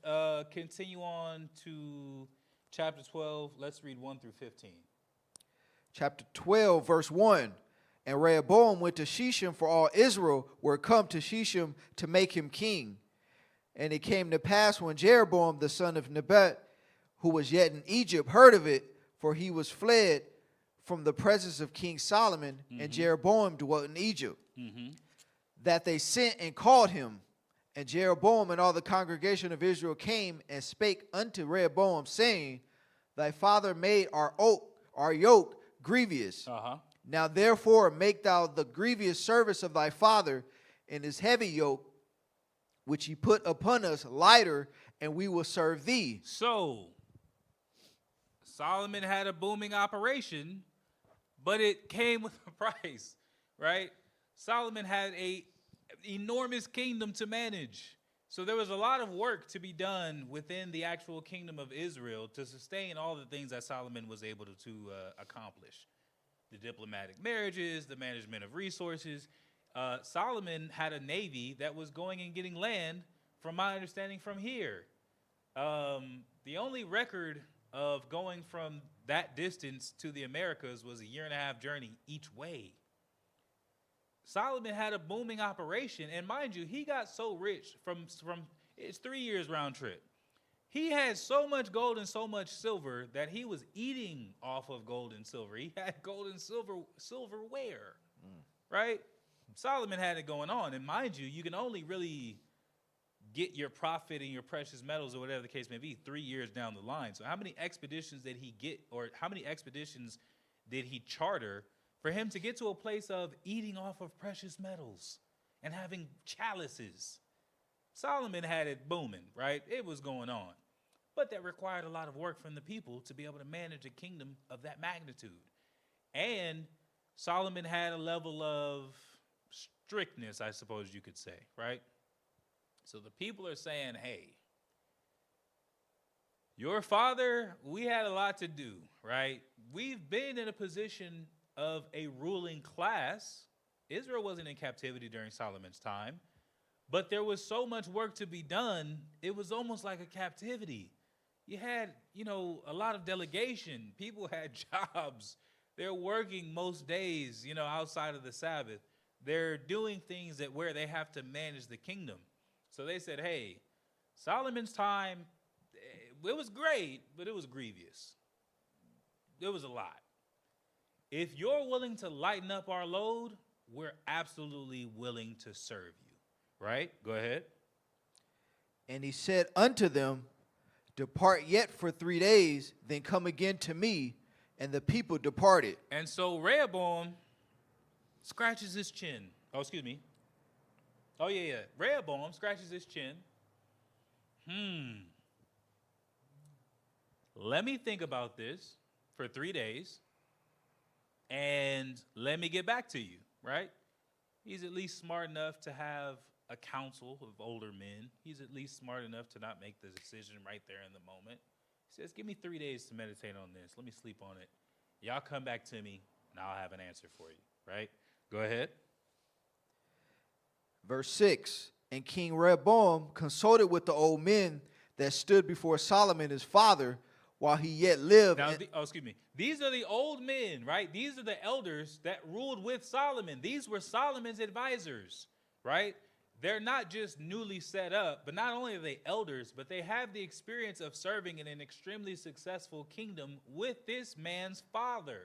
continue on to chapter 12. Let's read 1 through 15. chapter 12, verse 1. And Rehoboam went to Shechem, for all Israel were come to Shechem to make him king. And it came to pass when Jeroboam the son of Nebat, who was yet in Egypt, heard of it, for he was fled from the presence of King Solomon, and Jeroboam dwelt in Egypt, that they sent and called him. And Jeroboam and all the congregation of Israel came and spake unto Rehoboam, saying, Thy father made our yoke grievous. Now therefore make thou the grievous service of thy father and his heavy yoke, which he put upon us, lighter, and we will serve thee. So, Solomon had a booming operation, but it came with a price, right? Solomon had a enormous kingdom to manage. So there was a lot of work to be done within the actual kingdom of Israel to sustain all the things that Solomon was able to accomplish. The diplomatic marriages, the management of resources. Solomon had a navy that was going and getting land, from my understanding, from here. The only record of going from that distance to the Americas was a 1.5-year journey each way. Solomon had a booming operation, and mind you, he got so rich from it's 3 years round trip. He had so much gold and so much silver that he was eating off of gold and silver. He had gold and silverware, right? Solomon had it going on, and mind you, you can only really get your profit in your precious metals or whatever the case may be 3 years down the line. So how many expeditions did he get, or how many expeditions did he charter for him to get to a place of eating off of precious metals and having chalices? Solomon had it booming, right? It was going on. But that required a lot of work from the people to be able to manage a kingdom of that magnitude. And Solomon had a level of strictness, I suppose you could say, right? So the people are saying, hey, your father, we had a lot to do, right? We've been in a position of a ruling class. Israel wasn't in captivity during Solomon's time, but there was so much work to be done, it was almost like a captivity. You had, a lot of delegation. People had jobs. They're working most days, outside of the Sabbath. They're doing things where they have to manage the kingdom. So they said, hey, Solomon's time, it was great, but it was grievous. It was a lot. If you're willing to lighten up our load, we're absolutely willing to serve you. Right? Go ahead. And he said unto them, Depart yet for 3 days, then come again to me. And the people departed. And so Rehoboam scratches his chin. Oh, excuse me. Oh, yeah. Rehoboam scratches his chin. Let me think about this for 3 days, and let me get back to you, right? He's at least smart enough to have a council of older men. He's at least smart enough to not make the decision right there in the moment. He says, give me 3 days to meditate on this. Let me sleep on it. Y'all come back to me, and I'll have an answer for you, right? Go ahead. Verse 6, And King Rehoboam consulted with the old men that stood before Solomon his father while he yet lived. Now, these are the old men, right? These are the elders that ruled with Solomon. These were Solomon's advisors, right? They're not just newly set up, but not only are they elders, but they have the experience of serving in an extremely successful kingdom with this man's father.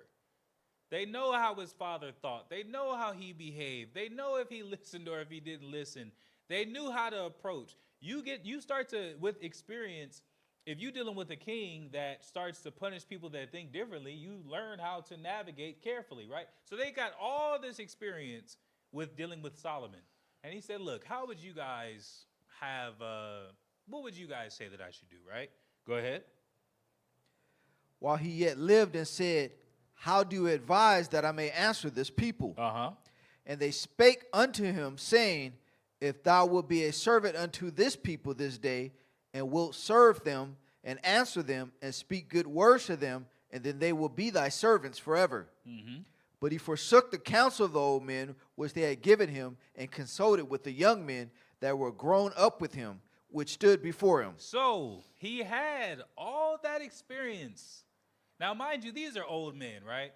They know how his father thought. They know how he behaved. They know if he listened or if he didn't listen. They knew how to approach. You start to, with experience, if you're dealing with a king that starts to punish people that think differently, you learn how to navigate carefully, right? So they got all this experience with dealing with Solomon. And he said, look, how would you guys what would you guys say that I should do, right? Go ahead. While he yet lived, and said, How do you advise that I may answer this people? And they spake unto him, saying, If thou wilt be a servant unto this people this day, and wilt serve them, and answer them, and speak good words to them, and then they will be thy servants forever. But he forsook the counsel of the old men which they had given him, and consulted with the young men that were grown up with him, which stood before him. So he had all that experience. Now, mind you, these are old men, right?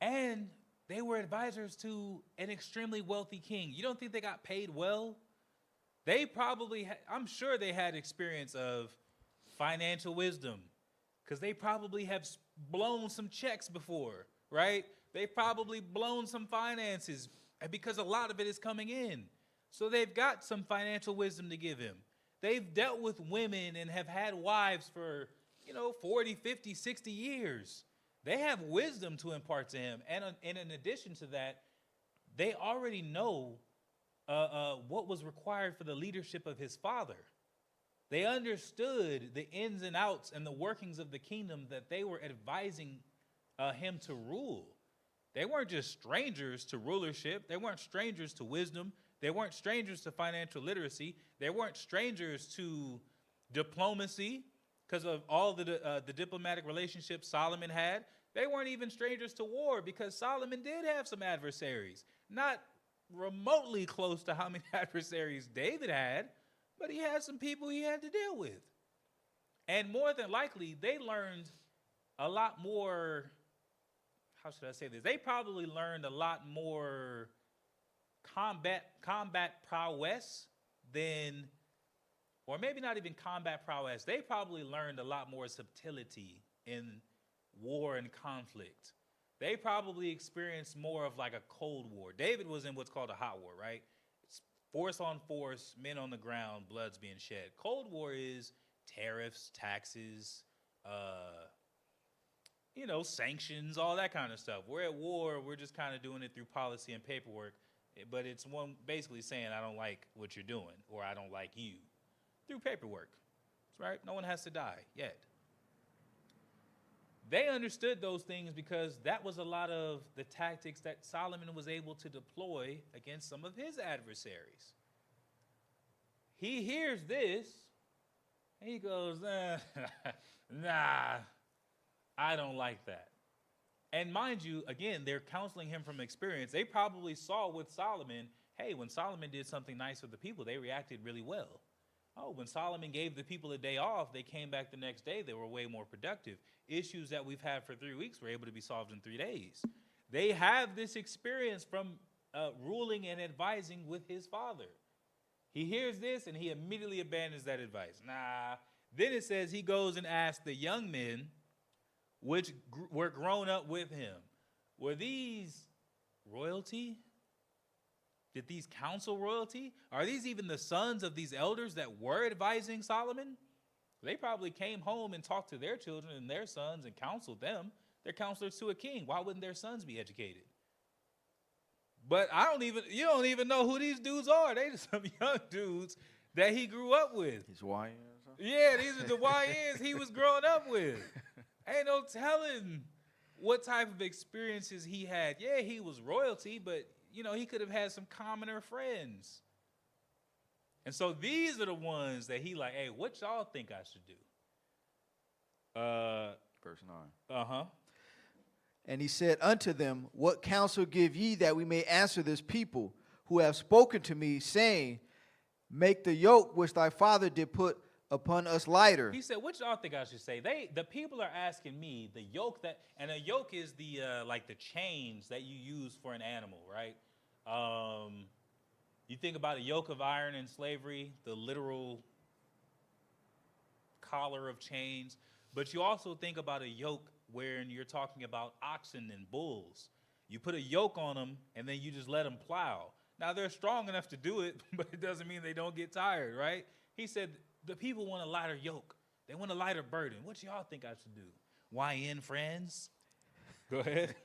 And they were advisors to an extremely wealthy king. You don't think they got paid well? They probably, I'm sure they had experience of financial wisdom because they probably have blown some checks before, right? They've probably blown some finances because a lot of it is coming in. So they've got some financial wisdom to give him. They've dealt with women and have had wives for, 40, 50, 60 years. They have wisdom to impart to him. And in addition to that, they already know what was required for the leadership of his father. They understood the ins and outs and the workings of the kingdom that they were advising him to rule. They weren't just strangers to rulership. They weren't strangers to wisdom. They weren't strangers to financial literacy. They weren't strangers to diplomacy because of all the diplomatic relationships Solomon had. They weren't even strangers to war because Solomon did have some adversaries. Not remotely close to how many adversaries David had, but he had some people he had to deal with. And more than likely, they learned a lot more, how should I say this? They probably learned a lot more combat prowess than, or maybe not even combat prowess. They probably learned a lot more subtlety in war and conflict. They probably experienced more of like a Cold War. David was in what's called a hot war, right? It's force on force, men on the ground, blood's being shed. Cold War is tariffs, taxes, sanctions, all that kind of stuff. We're at war, we're just kind of doing it through policy and paperwork, but it's one basically saying I don't like what you're doing or I don't like you through paperwork, right? No one has to die yet. They understood those things because that was a lot of the tactics that Solomon was able to deploy against some of his adversaries. He hears this, and he goes, nah, I don't like that. And mind you, again, they're counseling him from experience. They probably saw with Solomon, hey, when Solomon did something nice for the people, they reacted really well. Oh, when Solomon gave the people a day off, they came back the next day, they were way more productive. Issues that we've had for 3 weeks were able to be solved in 3 days. They have this experience from ruling and advising with his father. He hears this and he immediately abandons that advice. Nah. Then it says he goes and asks the young men which were grown up with him. Were these royalty? Did these counsel royalty? Are these even the sons of these elders that were advising Solomon? They probably came home and talked to their children and their sons and counseled them. They're counselors to a king. Why wouldn't their sons be educated? But you don't even know who these dudes are. They just some young dudes that he grew up with. His YN or something? Yeah, these are the YNs he was growing up with. Ain't no telling what type of experiences he had. Yeah, he was royalty, but he could have had some commoner friends. And so these are the ones that he like, hey, what y'all think I should do? Verse 9. Uh-huh. And he said unto them, what counsel give ye that we may answer this people who have spoken to me, saying, make the yoke which thy father did put upon us lighter? He said, what y'all think I should say? The people are asking me the yoke and a yoke is the like the chains that you use for an animal, right? You think about a yoke of iron in slavery, the literal collar of chains, but you also think about a yoke wherein you're talking about oxen and bulls. You put a yoke on them and then you just let them plow. Now they're strong enough to do it, but it doesn't mean they don't get tired, right? He said, the people want a lighter yoke. They want a lighter burden. What y'all think I should do? YN friends? Go ahead.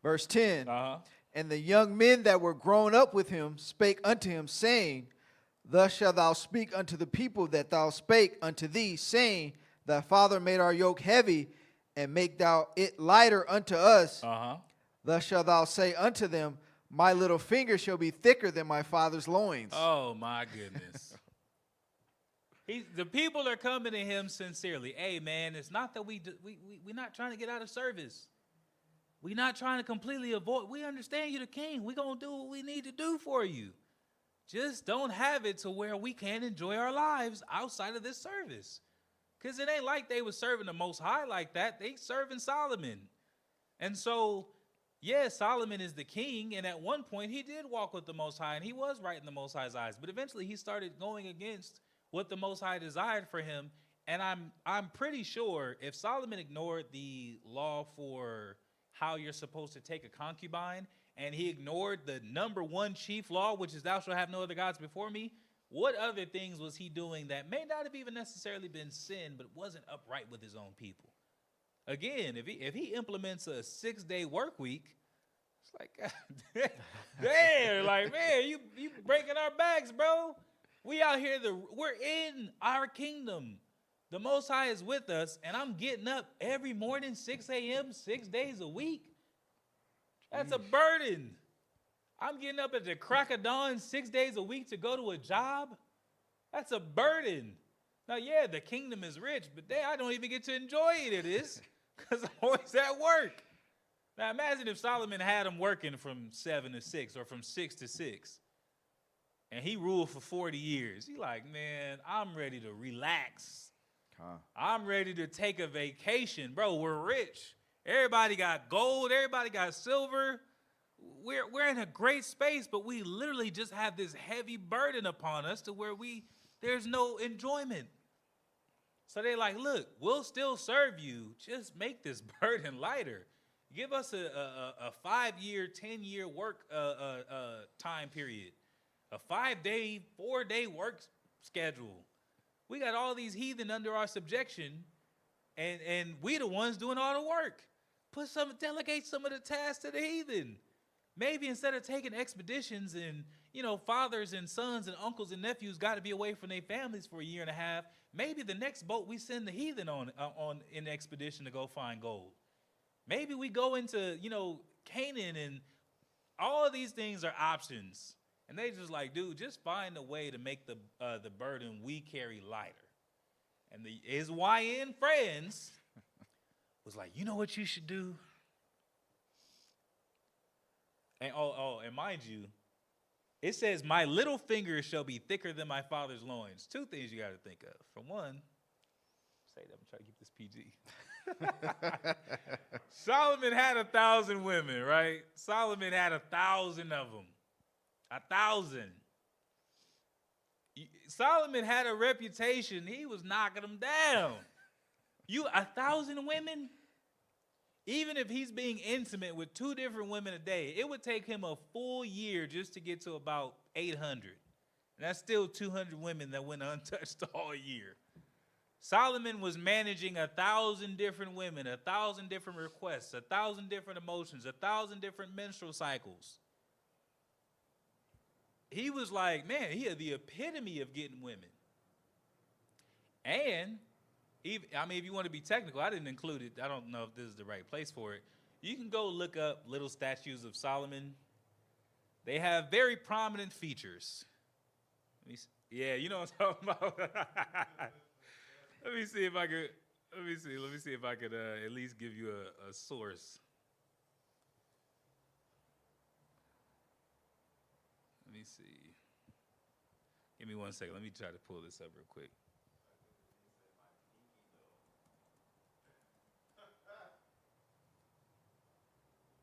Verse 10. Uh-huh. And the young men that were grown up with him spake unto him, saying, thus shalt thou speak unto the people that thou spake unto thee, saying, thy father made our yoke heavy, and make thou it lighter unto us. Uh-huh. Thus shalt thou say unto them, my little finger shall be thicker than my father's loins. Oh, my goodness. The people are coming to him sincerely. Hey, man, it's not that we're not trying to get out of service. We're not trying to completely avoid. We understand you're the king. We're going to do what we need to do for you. Just don't have it to where we can't enjoy our lives outside of this service. Because it ain't like they were serving the Most High like that. They serving Solomon. And so, yeah, Solomon is the king, and at one point he did walk with the Most High, and he was right in the Most High's eyes. But eventually he started going against what the Most High desired for him. And I'm pretty sure if Solomon ignored the law for how you're supposed to take a concubine, and he ignored the number one chief law, which is thou shalt have no other gods before me, what other things was he doing that may not have even necessarily been sin, but wasn't upright with his own people? Again, if he implements a 6-day work week, it's like, damn, like, man, you breaking our backs, bro. We out here, we're in our kingdom. The Most High is with us, and I'm getting up every morning, 6 a.m., 6 days a week. That's a burden. I'm getting up at the crack of dawn 6 days a week to go to a job. That's a burden. Now, yeah, the kingdom is rich, but I don't even get to enjoy it because I'm always at work. Now, imagine if Solomon had him working from 7 to 6 or from 6 to 6, and he ruled for 40 years. He like, man, I'm ready to relax. I'm ready to take a vacation. Bro, we're rich. Everybody got gold. Everybody got silver. We're in a great space, but we literally just have this heavy burden upon us to where there's no enjoyment. So they're like, look, we'll still serve you. Just make this burden lighter. Give us a 5-year, 10-year work time period. A 5-day, 4-day work schedule. We got all these heathen under our subjection, and we the ones doing all the work. Delegate some of the tasks to the heathen. Maybe instead of taking expeditions and, fathers and sons and uncles and nephews got to be away from their families for a year and a half, maybe the next boat we send the heathen on an expedition to go find gold. Maybe we go into, Canaan, and all of these things are options. And they just like, dude, just find a way to make the burden we carry lighter. And his YN friends was like, you know what you should do? And and mind you, it says, my little finger shall be thicker than my father's loins. 2 things you got to think of. For one, say that, I'm trying to keep this PG. Solomon had 1,000 women, right? Solomon had 1,000 of them. 1,000. Solomon had a reputation. He was knocking them down. 1,000 women? Even if he's being intimate with 2 different women a day, it would take him a full year just to get to about 800. And that's still 200 women that went untouched all year. Solomon was managing 1,000 different women, 1,000 different requests, 1,000 different emotions, 1,000 different menstrual cycles. He was like, man, he had the epitome of getting women. And, if you want to be technical, I didn't include it. I don't know if this is the right place for it. You can go look up little statues of Solomon. They have very prominent features. Yeah, you know what I'm talking about. Let me see if I could at least give you a source. Let me see. Give me 1 second. Let me try to pull this up real quick.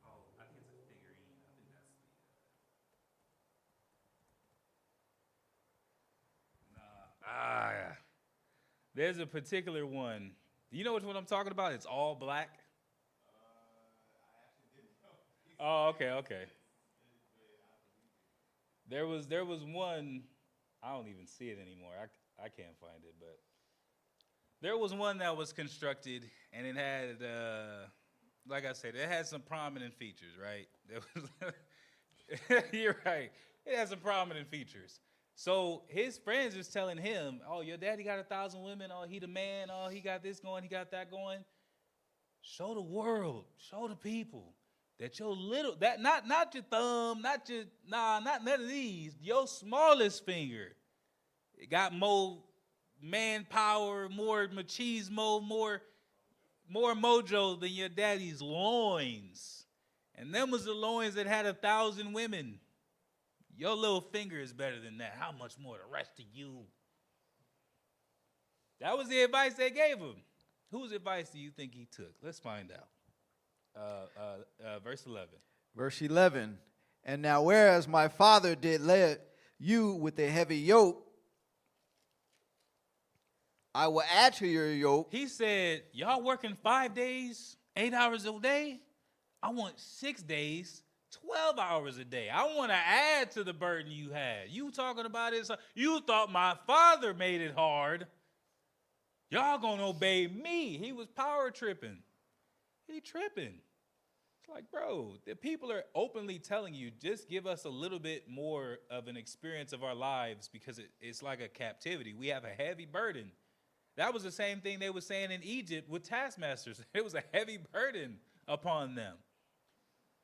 Oh, I think it's a figurine. I think that's the. Yeah. There's a particular one. Do you know which one I'm talking about? It's all black. I actually didn't know. Oh, okay. There was one, I don't even see it anymore. I can't find it, but there was one that was constructed, and it had, like I said, it had some prominent features, right? You're right. It has some prominent features. So his friends is telling him, oh, your daddy got 1,000 women. Oh, he the man. Oh, he got this going. He got that going. Show the world. Show the people that your little, that not your thumb, not none of these. Your smallest finger. It got more manpower, more machismo, more mojo than your daddy's loins. And them was the loins that had 1,000 women. Your little finger is better than that. How much more the rest of you? That was the advice they gave him. Whose advice do you think he took? Let's find out. Verse 11. Verse 11. And now whereas my father did lay you with a heavy yoke, I will add to your yoke. He said, y'all working 5 days, 8 hours a day? I want 6 days, 12 hours a day. I want to add to the burden you had. You talking about it? You thought my father made it hard. Y'all going to obey me. He was power tripping. He tripping. It's like, bro, the people are openly telling you, just give us a little bit more of an experience of our lives because it's like a captivity. We have a heavy burden. That was the same thing they were saying in Egypt with taskmasters. It was a heavy burden upon them.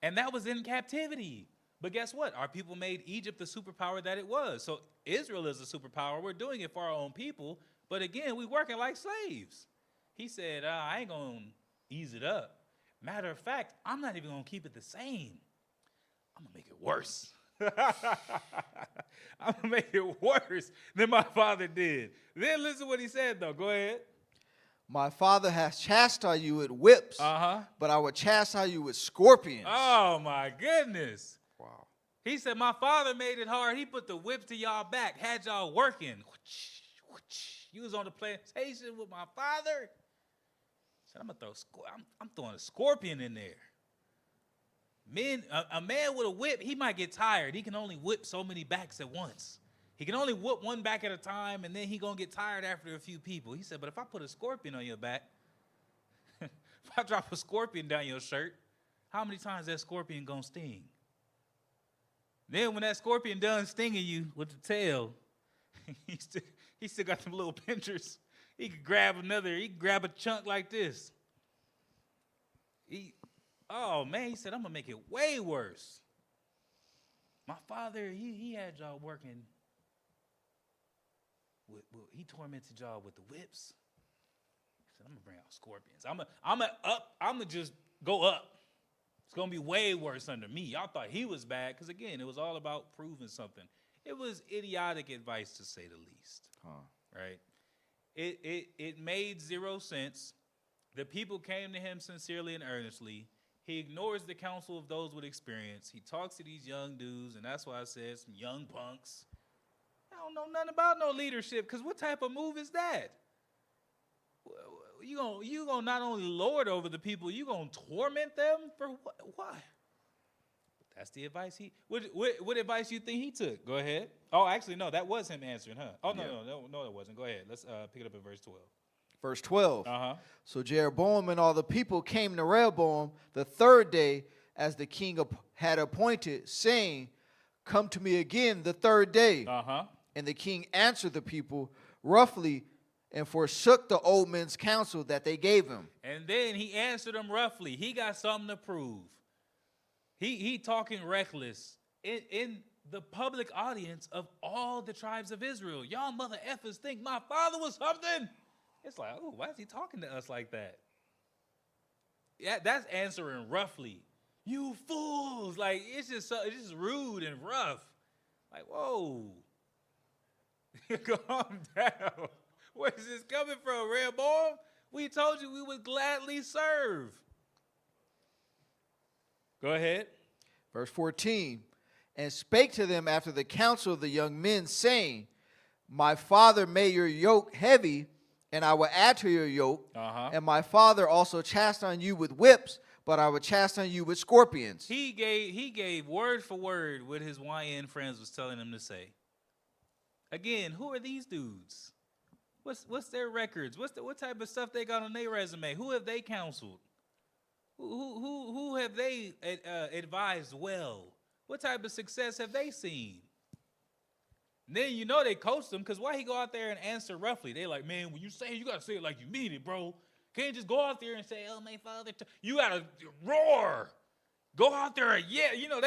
And that was in captivity. But guess what? Our people made Egypt the superpower that it was. So Israel is a superpower. We're doing it for our own people. But again, we working like slaves. He said, I ain't going to ease it up. Matter of fact, I'm not even going to keep it the same. I'm going to make it worse. I'm going to make it worse than my father did. Then listen what he said, though. Go ahead. My father has chastised you with whips, but I will chastise you with scorpions. Oh, my goodness. Wow. He said, my father made it hard. He put the whip to y'all back, had y'all working. You was on the plantation with my father. He said, I'm throwing a scorpion in there. A man with a whip, he might get tired. He can only whip so many backs at once. He can only whip one back at a time, and then he going to get tired after a few people. He said, but if I put a scorpion on your back, if I drop a scorpion down your shirt, how many times that scorpion going to sting? Then when that scorpion done stinging you with the tail, he still got them little pinchers. He could grab a chunk like this. Oh, man, he said, I'm going to make it way worse. My father, he had y'all working. He tormented y'all with the whips. He said, I'm going to bring out scorpions. I'm going to just go up. It's going to be way worse under me. Y'all thought he was bad because, again, it was all about proving something. It was idiotic advice, to say the least. Right? It made zero sense. The people came to him sincerely and earnestly. He ignores the counsel of those with experience. He talks to these young dudes, and that's why I said some young punks. I don't know nothing about no leadership, because what type of move is that? You gonna not only lord over the people, you gonna torment them for what? Why? That's the advice what advice you think he took? Go ahead. Oh, actually, no, that was him answering, huh? Oh, no, that wasn't. Go ahead. Let's pick it up in verse 12. Verse 12. Uh-huh. So Jeroboam and all the people came to Rehoboam the third day, as the king had appointed, saying, come to me again the third day. Uh-huh. And the king answered the people roughly and forsook the old men's counsel that they gave him. And then he answered them roughly. He got something to prove. He talking reckless in the public audience of all the tribes of Israel. Y'all mother effers think my father was something. It's like, oh, why is he talking to us like that? Yeah, that's answering roughly. You fools. Like, it's just rude and rough. Like, whoa. Calm down. Where is this coming from, Rehoboam? We told you we would gladly serve. Go ahead. Verse 14. And spake to them after the counsel of the young men, saying, my father made your yoke heavy, and I will add to your yoke. And my father also chastised you with whips, but I will chastise you with scorpions. He gave word for word what his YN friends was telling him to say. Again, who are these dudes? What's their records? What type of stuff they got on their resume? Who have they counseled? Who have they advised well? What type of success have they seen? And then you know they coached him, because why he go out there and answer roughly? They like, man, when you say it, you got to say it like you mean it, bro. Can't just go out there and say, oh, my father. You got to roar. Go out there and yeah. You know,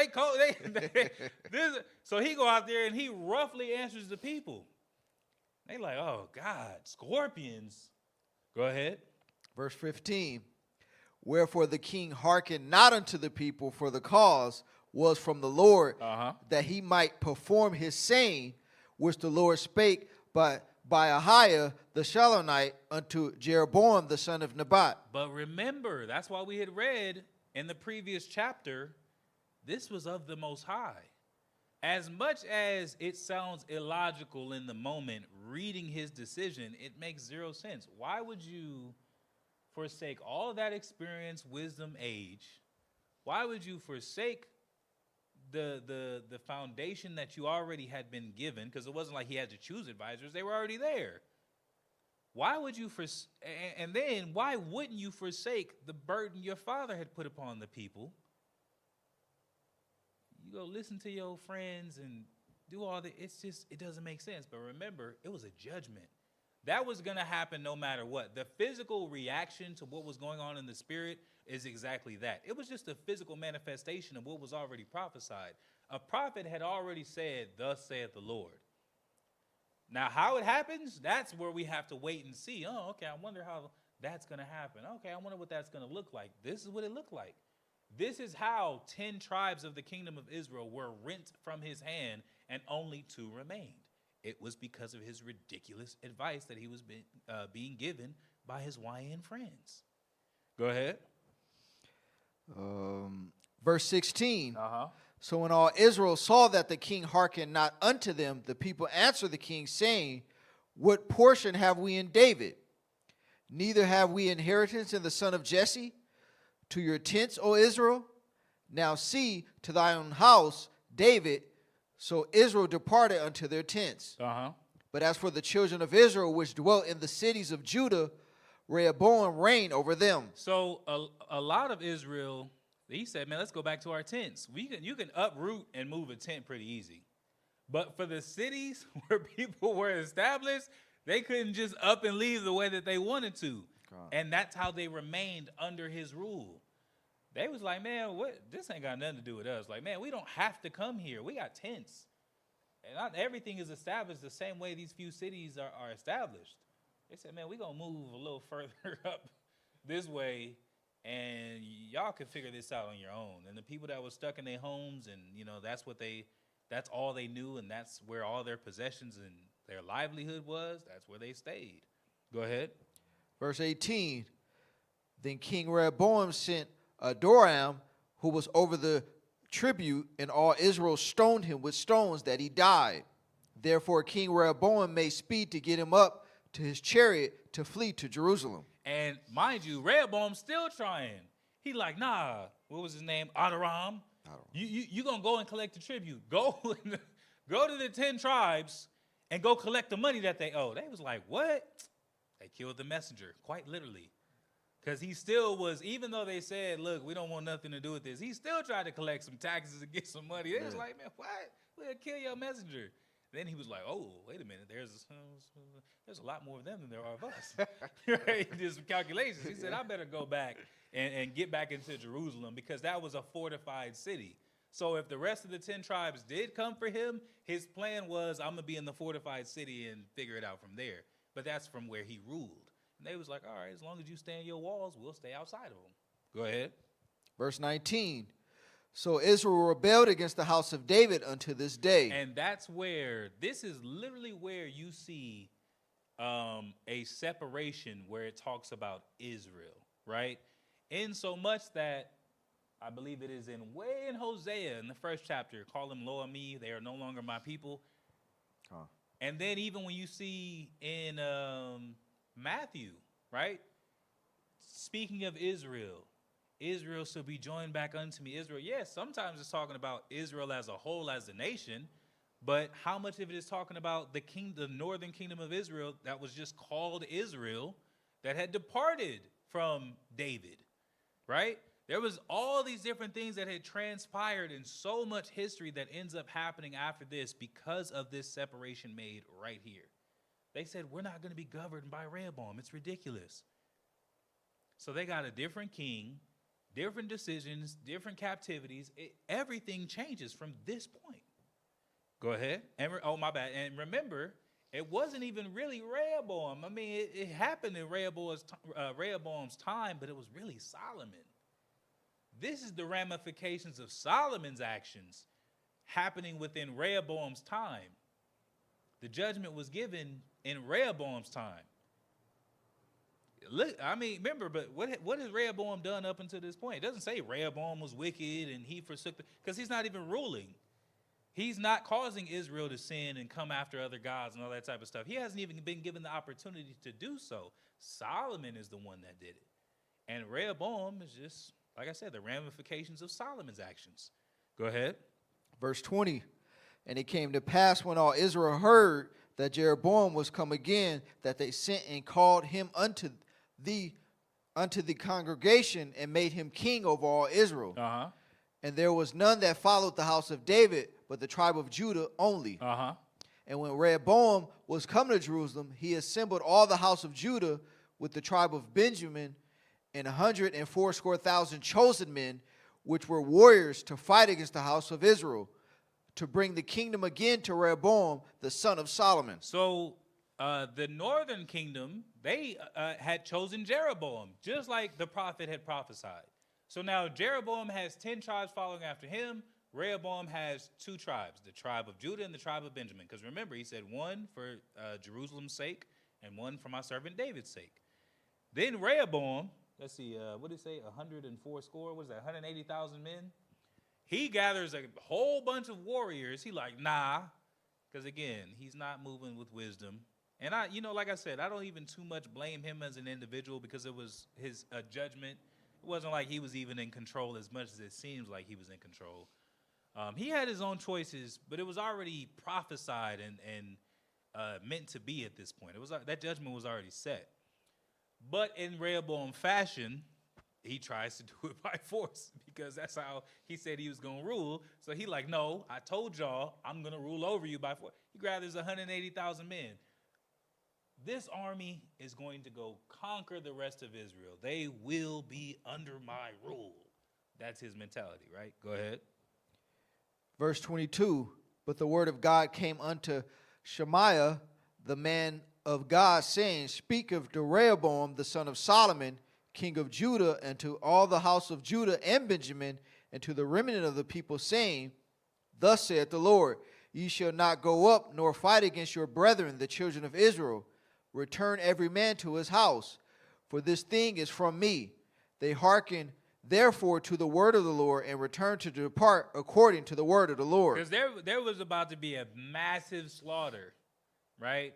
so he go out there and he roughly answers the people. They like, oh, God, scorpions. Go ahead. Verse 15. Wherefore the king hearkened not unto the people, for the cause was from the Lord, that he might perform his saying, which the Lord spake by Ahiah the Shilonite unto Jeroboam the son of Nebat. But remember, that's why we had read in the previous chapter, this was of the Most High. As much as it sounds illogical in the moment, reading his decision, it makes zero sense. Why would you forsake all of that experience, wisdom, age? Why would you forsake the foundation that you already had been given? Because it wasn't like he had to choose advisors. They were already there. Why would you and then why wouldn't you forsake the burden your father had put upon the people? You go listen to your friends and do all that. It's just, it doesn't make sense. But remember, it was a judgment. That was going to happen no matter what. The physical reaction to what was going on in the spirit is exactly that. It was just a physical manifestation of what was already prophesied. A prophet had already said, "Thus saith the Lord." Now, how it happens, that's where we have to wait and see. Oh, okay, I wonder how that's going to happen. Okay, I wonder what that's going to look like. This is what it looked like. This is how 10 tribes of the kingdom of Israel were rent from his hand and only 2 remained. It was because of his ridiculous advice that he was being given by his YN friends. Go ahead. Verse 16. Uh-huh. So when all Israel saw that the king hearkened not unto them, the people answered the king, saying, What portion have we in David? Neither have we inheritance in the son of Jesse. To your tents, O Israel. Now see to thy own house, David. So Israel departed unto their tents. Uh-huh. But as for the children of Israel, which dwelt in the cities of Judah, Rehoboam reigned over them. So a lot of Israel, he said, man, let's go back to our tents. You can uproot and move a tent pretty easy. But for the cities where people were established, they couldn't just up and leave the way that they wanted to. And that's how they remained under his rule. They was like, man, this ain't got nothing to do with us. Like, man, we don't have to come here. We got tents. And not everything is established the same way these few cities are established. They said, man, we're going to move a little further up this way, and y'all can figure this out on your own. And the people that were stuck in their homes, and, that's all they knew, and that's where all their possessions and their livelihood was, that's where they stayed. Go ahead. Verse 18, Then King Rehoboam sent Adoram, who was over the tribute, and all Israel stoned him with stones that he died. Therefore King Rehoboam made speed to get him up to his chariot to flee to Jerusalem. And mind you, Rehoboam's still trying. He like, nah, what was his name? Adoram. You gonna go and collect the tribute. Go to the 10 tribes and go collect the money that they owe. They was like, what? They killed the messenger, quite literally. Because he still was, even though they said, look, we don't want nothing to do with this, he still tried to collect some taxes and get some money. They was like, man, what? We'll kill your messenger. Then he was like, oh, wait a minute, there's a lot more of them than there are of us. Right? He did some calculations. He said, I better go back and get back into Jerusalem, because that was a fortified city. So if the rest of the 10 tribes did come for him, his plan was, I'm going to be in the fortified city and figure it out from there. But that's from where he ruled. And they was like, all right, as long as you stay in your walls, we'll stay outside of them. Go ahead. Verse 19. So Israel rebelled against the house of David unto this day. And that's where, this is literally where you see a separation where it talks about Israel, right? In so much that, I believe it is way in Hosea, in the first chapter, call them Lo Ami, they are no longer my people. And then even when you see in Matthew, right? Speaking of Israel shall be joined back unto me. Israel, yes, sometimes it's talking about Israel as a whole, as a nation, but how much of it is talking about the northern kingdom of Israel that was just called Israel, that had departed from David, right? There was all these different things that had transpired in so much history that ends up happening after this because of this separation made right here. They said, we're not going to be governed by Rehoboam. It's ridiculous. So they got a different king, different decisions, different captivities. Everything changes from this point. Go ahead. Oh, my bad. And remember, it wasn't even really Rehoboam. I mean, it happened in Rehoboam's time, but it was really Solomon. This is the ramifications of Solomon's actions happening within Rehoboam's time. The judgment was given in Rehoboam's time. look, I mean, remember, but what has Rehoboam done up until this point? It doesn't say Rehoboam was wicked and he forsook, because he's not even ruling. He's not causing Israel to sin and come after other gods and all that type of stuff. He hasn't even been given the opportunity to do so. Solomon is the one that did it. And Rehoboam is just, like I said, the ramifications of Solomon's actions. Go ahead. Verse 20. And it came to pass when all Israel heard that Jeroboam was come again, that they sent and called him unto the congregation and made him king over all Israel. Uh-huh. And there was none that followed the house of David, but the tribe of Judah only. Uh-huh. And when Rehoboam was come to Jerusalem, he assembled all the house of Judah with the tribe of Benjamin and 180,000 chosen men, which were warriors to fight against the house of Israel, to bring the kingdom again to Rehoboam, the son of Solomon. So the northern kingdom, they had chosen Jeroboam, just like the prophet had prophesied. So now Jeroboam has 10 tribes following after him. Rehoboam has 2 tribes, the tribe of Judah and the tribe of Benjamin. Because remember, he said one for Jerusalem's sake and one for my servant David's sake. Then Rehoboam, let's see, what did he say, 104 score? What is that, 180,000 men? He gathers a whole bunch of warriors. He like, nah, because again, he's not moving with wisdom. And like I said, I don't even too much blame him as an individual, because it was his judgment. It wasn't like he was even in control as much as it seems like he was in control. He had his own choices, but it was already prophesied and meant to be at this point. It was that judgment was already set. But in Rehoboam fashion, he tries to do it by force, because that's how he said he was going to rule. So he like, no, I told y'all I'm going to rule over you by force. He gathers 180,000 men. This army is going to go conquer the rest of Israel. They will be under my rule. That's his mentality, right? Go ahead. Verse 22. But the word of God came unto Shemaiah, the man of God, saying, Speak of Rehoboam, the son of Solomon, king of Judah, and to all the house of Judah and Benjamin, and to the remnant of the people, saying, Thus saith the Lord, Ye shall not go up nor fight against your brethren, the children of Israel. Return every man to his house, for this thing is from me. They hearken therefore to the word of the Lord, and return to depart according to the word of the Lord. Because there was about to be a massive slaughter, right?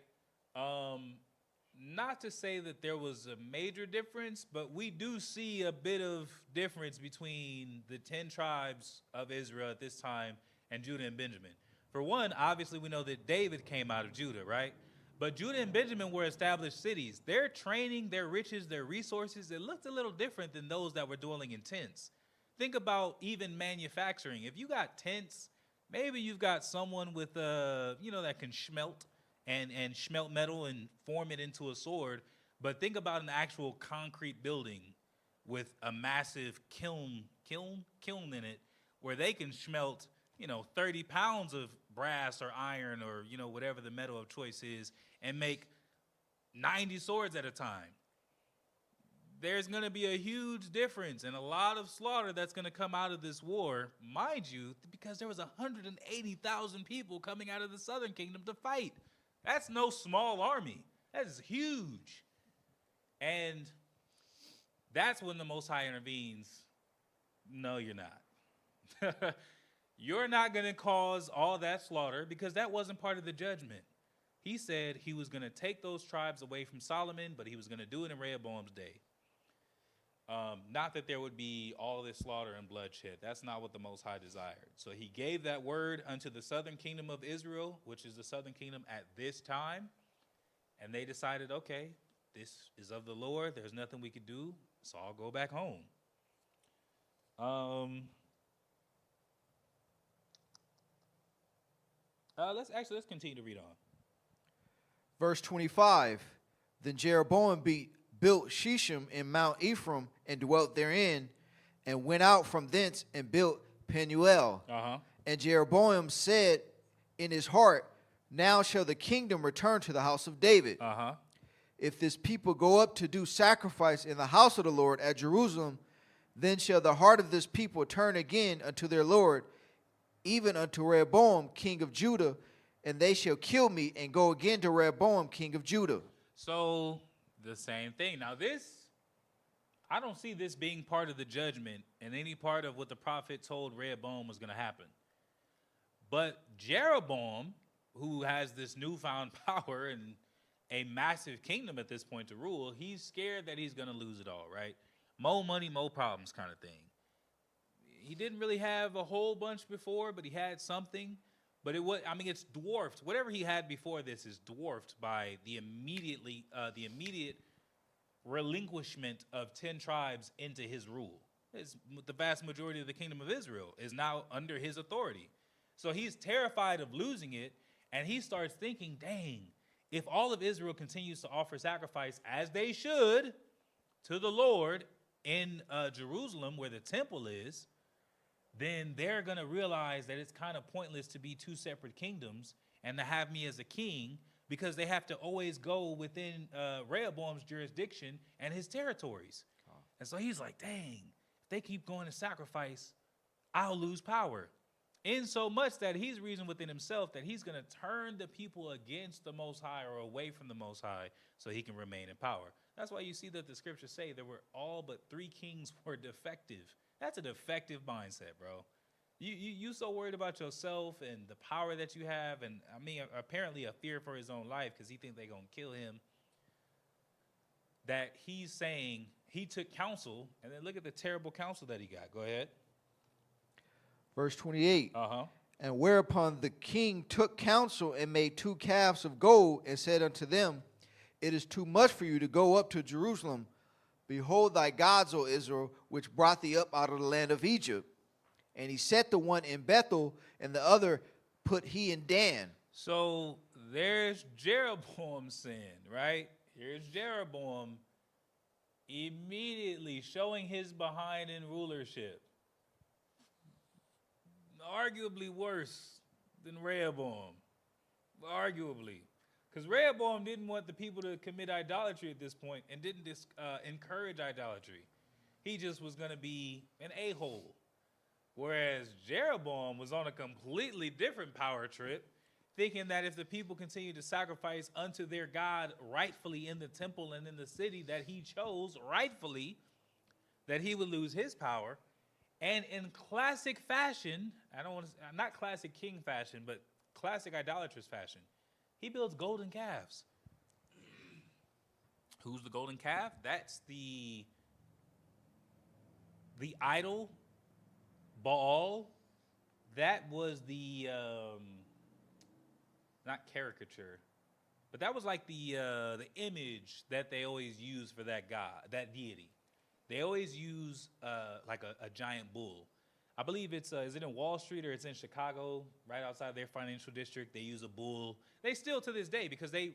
Not to say that there was a major difference, but we do see a bit of difference between the 10 tribes of Israel at this time and Judah and Benjamin. For one, obviously we know that David came out of Judah, right? But Judah and Benjamin were established cities. Their training, their riches, their resources, it looked a little different than those that were dwelling in tents. Think about even manufacturing. If you got tents, maybe you've got someone with, that can smelt and smelt metal and form it into a sword. But think about an actual concrete building with a massive kiln in it, where they can smelt, 30 pounds of brass or iron or, whatever the metal of choice is, and make 90 swords at a time. There's going to be a huge difference and a lot of slaughter that's going to come out of this war, mind you, because there was 180,000 people coming out of the southern kingdom to fight. That's no small army. That is huge. And that's when the Most High intervenes. No, you're not. You're not going to cause all that slaughter, because that wasn't part of the judgment. He said he was going to take those tribes away from Solomon, but he was going to do it in Rehoboam's day. Not that there would be all this slaughter and bloodshed. That's not what the Most High desired. So he gave that word unto the southern kingdom of Israel, which is the southern kingdom at this time. And they decided, okay, this is of the Lord. There's nothing we could do, so I'll go back home. Let's continue to read on. Verse 25. Then Jeroboam built Shechem in Mount Ephraim, and dwelt therein, and went out from thence and built Penuel. And Jeroboam said in his heart, Now shall the kingdom return to the house of David. If this people go up to do sacrifice in the house of the Lord at Jerusalem, then shall the heart of this people turn again unto their Lord, even unto Rehoboam king of Judah, and they shall kill me and go again to Rehoboam king of Judah. So the same thing. Now this, I don't see this being part of the judgment and any part of what the prophet told Rehoboam was going to happen. But Jeroboam, who has this newfound power and a massive kingdom at this point to rule, he's scared that he's going to lose it all, right? More money, more problems kind of thing. He didn't really have a whole bunch before, but he had something. But it's dwarfed. Whatever he had before this is dwarfed by the immediate relinquishment of 10 tribes into his rule. The vast majority of the kingdom of Israel is now under his authority. So he's terrified of losing it, and he starts thinking, dang, if all of Israel continues to offer sacrifice as they should to the Lord in Jerusalem where the temple is, then they're going to realize that it's kind of pointless to be two separate kingdoms and to have me as a king, because they have to always go within Rehoboam's jurisdiction and his territories. And so he's like, dang, if they keep going to sacrifice, I'll lose power. In so much that he's reasoned within himself that he's going to turn the people against the Most High or away from the Most High so he can remain in power. That's why you see that the scriptures say there were all but 3 kings were defective. That's a defective mindset, bro. You so worried about yourself and the power that you have, and I mean, apparently a fear for his own life because he thinks they're going to kill him, that he's saying he took counsel, and then look at the terrible counsel that he got. Go ahead. Verse 28. Uh-huh. And whereupon the king took counsel and made 2 calves of gold and said unto them, it is too much for you to go up to Jerusalem. Behold thy gods, O Israel, which brought thee up out of the land of Egypt. And he set the one in Bethel, and the other put he in Dan. So there's Jeroboam's sin, right? Here's Jeroboam immediately showing his behind in rulership. Arguably worse than Rehoboam. Arguably. Because Rehoboam didn't want the people to commit idolatry at this point and didn't encourage idolatry. He just was going to be an a-hole. Whereas Jeroboam was on a completely different power trip, thinking that if the people continue to sacrifice unto their God rightfully in the temple and in the city that he chose rightfully, that he would lose his power. And in classic fashion, not classic king fashion, but classic idolatrous fashion, he builds golden calves. Who's the golden calf? That's the idol, Baal. That was the, not caricature, but that was like the image that they always use for that god, that deity. They always use like a giant bull. I believe it's, is it in Wall Street or it's in Chicago, right outside their financial district? They use a bull. They still to this day, because they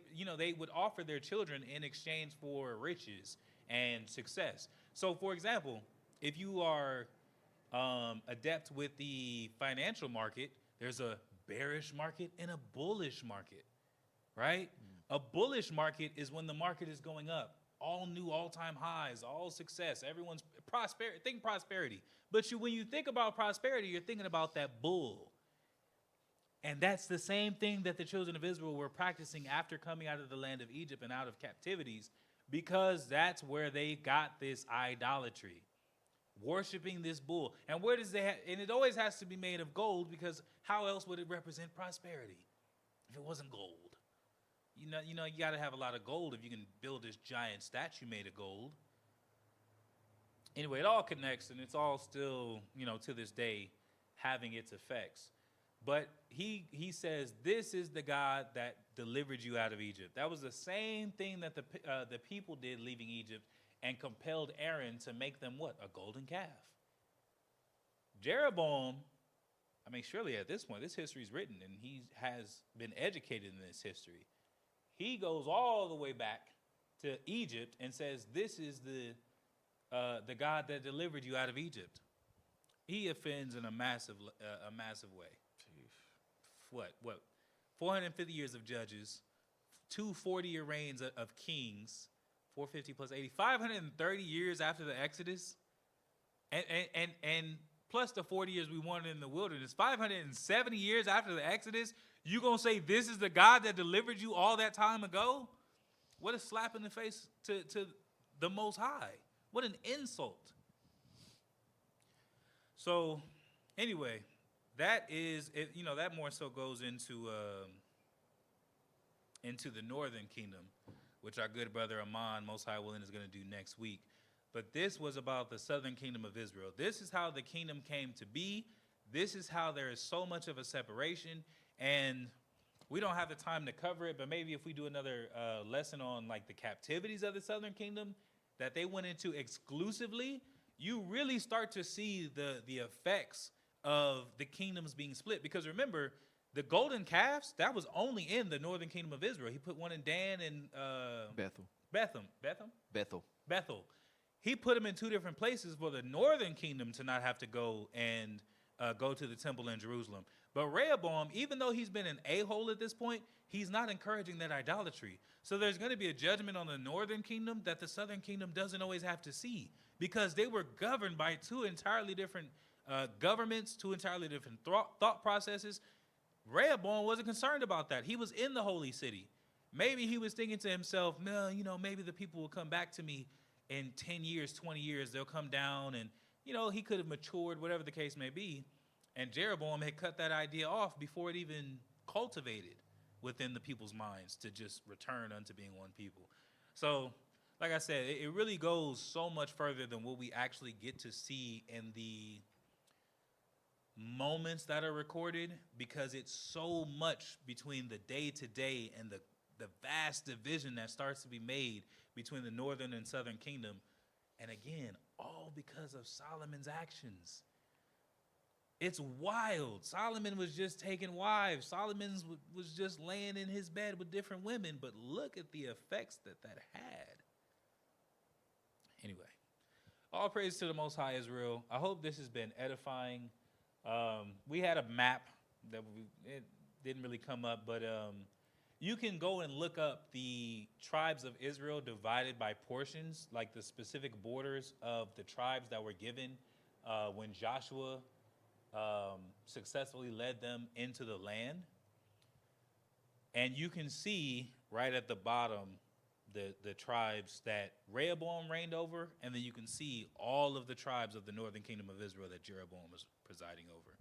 would offer their children in exchange for riches and success. So for example, if you are adept with the financial market, there's a bearish market and a bullish market, right? A bullish market is when the market is going up. All new all-time highs, all success, everyone's prosperity. Think prosperity. But when you think about prosperity, you're thinking about that bull. And that's the same thing that the children of Israel were practicing after coming out of the land of Egypt and out of captivities, because that's where they got this idolatry, worshiping this bull. And where does and it always has to be made of gold, because how else would it represent prosperity if it wasn't gold? You got to have a lot of gold if you can build this giant statue made of gold. Anyway, it all connects, and it's all still, to this day, having its effects. But he says, this is the God that delivered you out of Egypt. That was the same thing that the people did leaving Egypt and compelled Aaron to make them what? A golden calf. Jeroboam, surely at this point, this history is written, and he has been educated in this history. He goes all the way back to Egypt and says, this is the God that delivered you out of Egypt. He offends in a massive way. Jeez. What? 450 years of judges, 2 40-year reigns of kings, 450 plus 80, 530 years after the Exodus, and plus the 40 years we wandered in the wilderness, 570 years after the Exodus, you gonna say this is the God that delivered you all that time ago? What a slap in the face to the Most High. What an insult. So, anyway, that is it. You know, that more so goes into the northern kingdom, which our good brother Amon, Most High willing, is going to do next week. But this was about the southern kingdom of Israel. This is how the kingdom came to be. This is how there is so much of a separation. And we don't have the time to cover it, but maybe if we do another lesson on like the captivities of the southern kingdom that they went into exclusively, you really start to see the effects of the kingdoms being split. Because remember, the golden calves, that was only in the northern kingdom of Israel. He put one in Dan and Bethel. He put them in two different places for the northern kingdom to not have to go and go to the temple in Jerusalem. But Rehoboam, even though he's been an a-hole at this point, he's not encouraging that idolatry. So there's going to be a judgment on the northern kingdom that the southern kingdom doesn't always have to see, because they were governed by two entirely different governments, two entirely different thought processes. Rehoboam wasn't concerned about that. He was in the holy city. Maybe he was thinking to himself, no, you know, maybe the people will come back to me in 10 years, 20 years. They'll come down and, you know, he could have matured, whatever the case may be. And Jeroboam had cut that idea off before it even cultivated within the people's minds to just return unto being one people. So, like I said, it really goes so much further than what we actually get to see in the moments that are recorded, because it's so much between the day-to-day and the vast division that starts to be made between the northern and southern kingdom. And again, all because of Solomon's actions. It's wild. Solomon was just taking wives. Solomon was just laying in his bed with different women. But look at the effects that had. Anyway, all praise to the Most High Israel. I hope this has been edifying. We had a map that it didn't really come up, but you can go and look up the tribes of Israel divided by portions, like the specific borders of the tribes that were given when Joshua successfully led them into the land. And you can see right at the bottom the tribes that Rehoboam reigned over, and then you can see all of the tribes of the northern kingdom of Israel that Jeroboam was presiding over.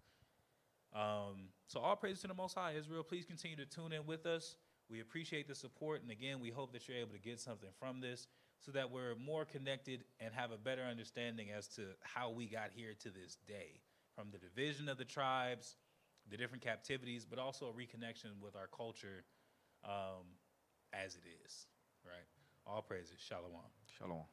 So all praise to the Most High Israel. Please continue to tune in with us. We appreciate the support, and again, we hope that you're able to get something from this so that we're more connected and have a better understanding as to how we got here to this day, from the division of the tribes, the different captivities, but also a reconnection with our culture as it is, right? All praises. Shalom. Shalom.